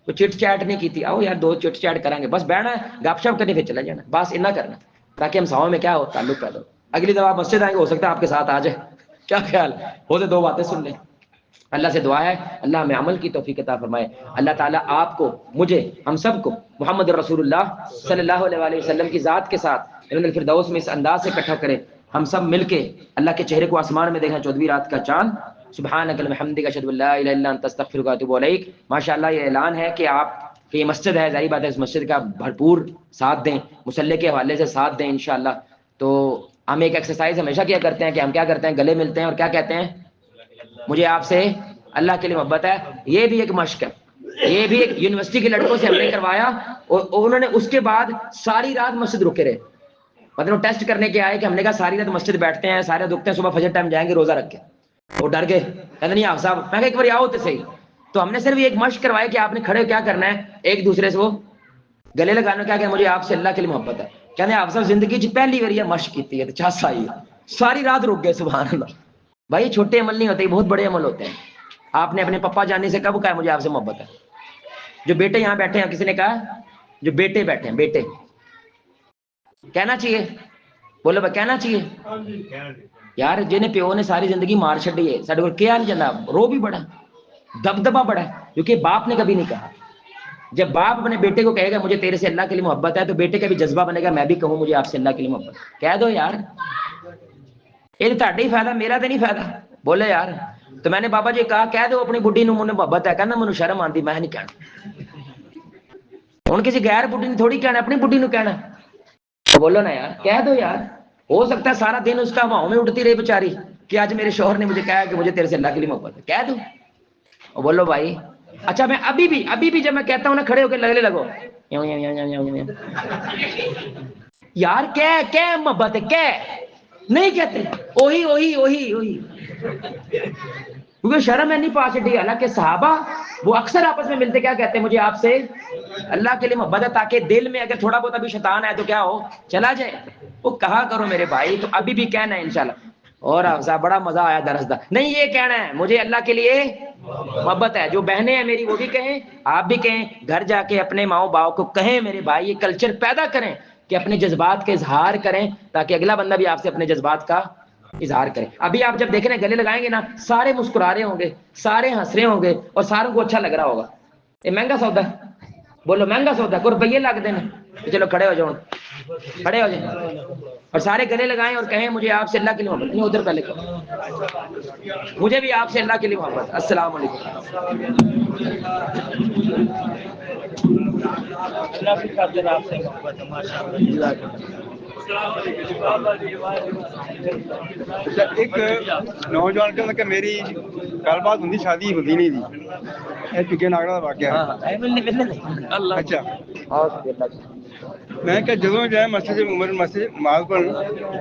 کوئی چٹ چیٹ نہیں کی. آؤ یار 2 چٹ چیٹ کریں گے، بس بیٹھنا ہے، گپ شپ کرنی، پھر چلا جانا. بس اتنا کرنا تاکہ ہمساؤں میں کیا ہو؟ تعلق پیدا ہو. اگلی دفعہ آپ مسجد آئیں گے، ہو سکتا ہے آپ کے ساتھ آ جائے. کیا خیال ہے؟ ہو تو 2 باتیں سن لیں. اللہ سے دعا ہے اللہ ہمیں عمل کی توفیق عطا فرمائے. اللہ تعالیٰ آپ کو، مجھے، ہم سب کو محمد رسول اللہ صلی اللہ علیہ وآلہ وسلم کی ذات کے ساتھ جنت الفردوس میں اس انداز سے اکٹھا کرے. ہم سب مل کے اللہ کے چہرے کو آسمان میں دیکھیں 14ویں رات کا چاند. سبحانک اللہم وبحمدک اشہد ان لا الہ الا انت استغفرک واتوب الیک. ماشاءاللہ یہ اعلان ہے کہ آپ کی یہ مسجد ہے، ظاہر بات ہے اس مسجد کا بھرپور ساتھ دیں، مصلی کے حوالے سے ساتھ دیں انشاءاللہ. تو ہم ایک ایکسرسائز ہمیشہ کیا کرتے ہیں کہ ہم کیا کرتے ہیں؟ گلے ملتے ہیں اور کیا کہتے ہیں؟ مجھے آپ سے اللہ کے لیے محبت ہے. یہ بھی ایک مشق ہے. یہ بھی ایک یونیورسٹی کے لڑکوں سے ہم نے کروایا اور انہوں نے اس کے بعد ساری رات مسجد رکے رہے. مطلب ٹیسٹ کرنے کے آئے کہ ہم نے کہا ساری رات مسجد بیٹھتے ہیں, سارے دکھتے ہیں, صبح فجر ٹائم جائیں گے روزہ رکھ کے. وہ ڈر گئے, کہتے نہیں آپ صاحب. میں کہ ایک بار آؤ تو صحیح. تو ہم نے صرف ایک مشق کروایا کہ آپ نے کھڑے کیا کرنا ہے, ایک دوسرے سے وہ گلے لگانا. کیا کہ مجھے آپ سے اللہ کے لیے محبت ہے. کہتے ہیں آپ صاحب زندگی چ پہلی بار یہ مشق کی ہے تو چاس آئی ہے. ساری رات رک گئے. سبحان اللہ. بھائی چھوٹے عمل نہیں ہوتے, بہت بڑے عمل ہوتے ہیں. آپ نے اپنے پپا جاننے سے کب کہا مجھے آپ سے محبت ہے؟ جو بیٹے یہاں بیٹھے ہیں, کسی نے کہا؟ جو بیٹے بیٹھے ہیں, بیٹے کہنا چاہیے. بولو بھائی کہنا چاہیے. یار جنہیں پیو نے ساری زندگی مار چھڈی ہے, ساڈے کول کیا نہیں جانا, رو بھی بڑا, دبدبا بڑا ہے, کیونکہ باپ نے کبھی نہیں کہا. جب باپ اپنے بیٹے کو کہے گا مجھے تیرے سے اللہ کے لیے محبت ہے, تو بیٹے کا بھی جذبہ بنے گا میں بھی کہوں مجھے آپ سے اللہ کے لیے محبت ہے. کہہ دو یار, یہ تو تہاڈا ہی فائدہ, میرا تو نہیں فائدہ. بولے یار. تو میں نے بابا جی کہا کہہ دو اپنی بڈھی نوں مجھے محبت ہے. کہنا مجھے شرم آندی, میں نہیں کہنا. ہوں کسی غیر بڈھی نے تھوڑی کہنا, اپنی بڈھی نوں کہنا. بولو نا یار, کہہ دو یار. ہو سکتا ہے سارا دن اس کا ہواؤں میں اڑتی رہی بیچاری کہ آج میرے شوہر نے مجھے کہا کہ مجھے تیرے سے اللہ کے لیے محبت ہے. کہہ دو. بولو بھائی. اچھا میں ابھی بھی جب میں کہتا ہوں نا کھڑے ہو کے لگنے لگو یار, کہہ محبت ہے, کہہ نہیں کہتے وہی کیونکہ شرم ہے نہیں پا چڑی. حالانکہ صحابہ وہ اکثر آپس میں ملتے کیا کہتے ہیں مجھے آپ سے اللہ کے لیے محبت ہے, تاکہ دل میں اگر تھوڑا بہت ابھی شیطان ہے تو کیا ہو, چلا جائے. وہ کہا کرو میرے بھائی. تو ابھی بھی کہنا ہے انشاءاللہ. اور صاحب بڑا مزہ آیا درس دا. نہیں یہ کہنا ہے مجھے اللہ کے لیے محبت ہے. جو بہنیں ہیں میری وہ بھی کہیں, آپ بھی کہیں, گھر جا کے اپنے ماؤں باپ کو کہیں میرے بھائی. یہ کلچر پیدا کریں کہ اپنے جذبات کا اظہار کریں, تاکہ اگلا بندہ بھی آپ سے اپنے جذبات کا اظہار کرے. ابھی آپ جب دیکھ رہے ہیں گلے لگائیں گے نا, سارے مسکرا رہے ہوں گے, سارے ہنس رہے ہوں گے, اور ساروں کو اچھا لگ رہا ہوگا. یہ مہنگا سودا ہے. بولو مہنگا سودا, کوئی روپیے لگتے ہیں. چلو کھڑے ہو جاؤ, کھڑے ہو جائیں اور سارے گلے لگائیں اور کہیں مجھے آپ سے اللہ کے لیے محبت. نہیں ادھر پہلے کہو مجھے بھی آپ سے اللہ کے لیے محبت. السلام علیکم. اللہ کی خاطر آپ سے محبت ہے. ماشاءاللہ. اچھا ایک نوجوان کہ کہ میری گل بات ہوں شادی ہوتی نہیں تھی. یہ چکے ناگڑا کا واقعہ ہے. اچھا میں کہ جدوں جو ہے مسجد عمر مسجد نماز پڑھن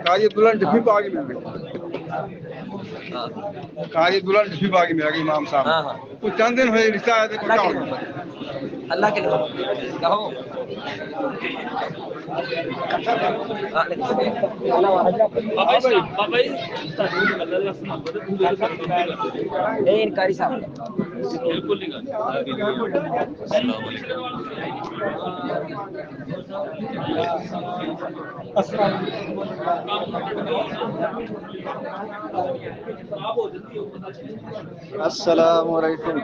قاضی عبداللہ جفی پا کے مل گئے. قاضی عبداللہ جفی پا کے ملا گیا امام صاحب. وہ چند دن ہوئے رشتہ آیا تو کیا ہو گیا. اللہ کے لیے کہو. انکاری صاحب بالکل السلام علیکم.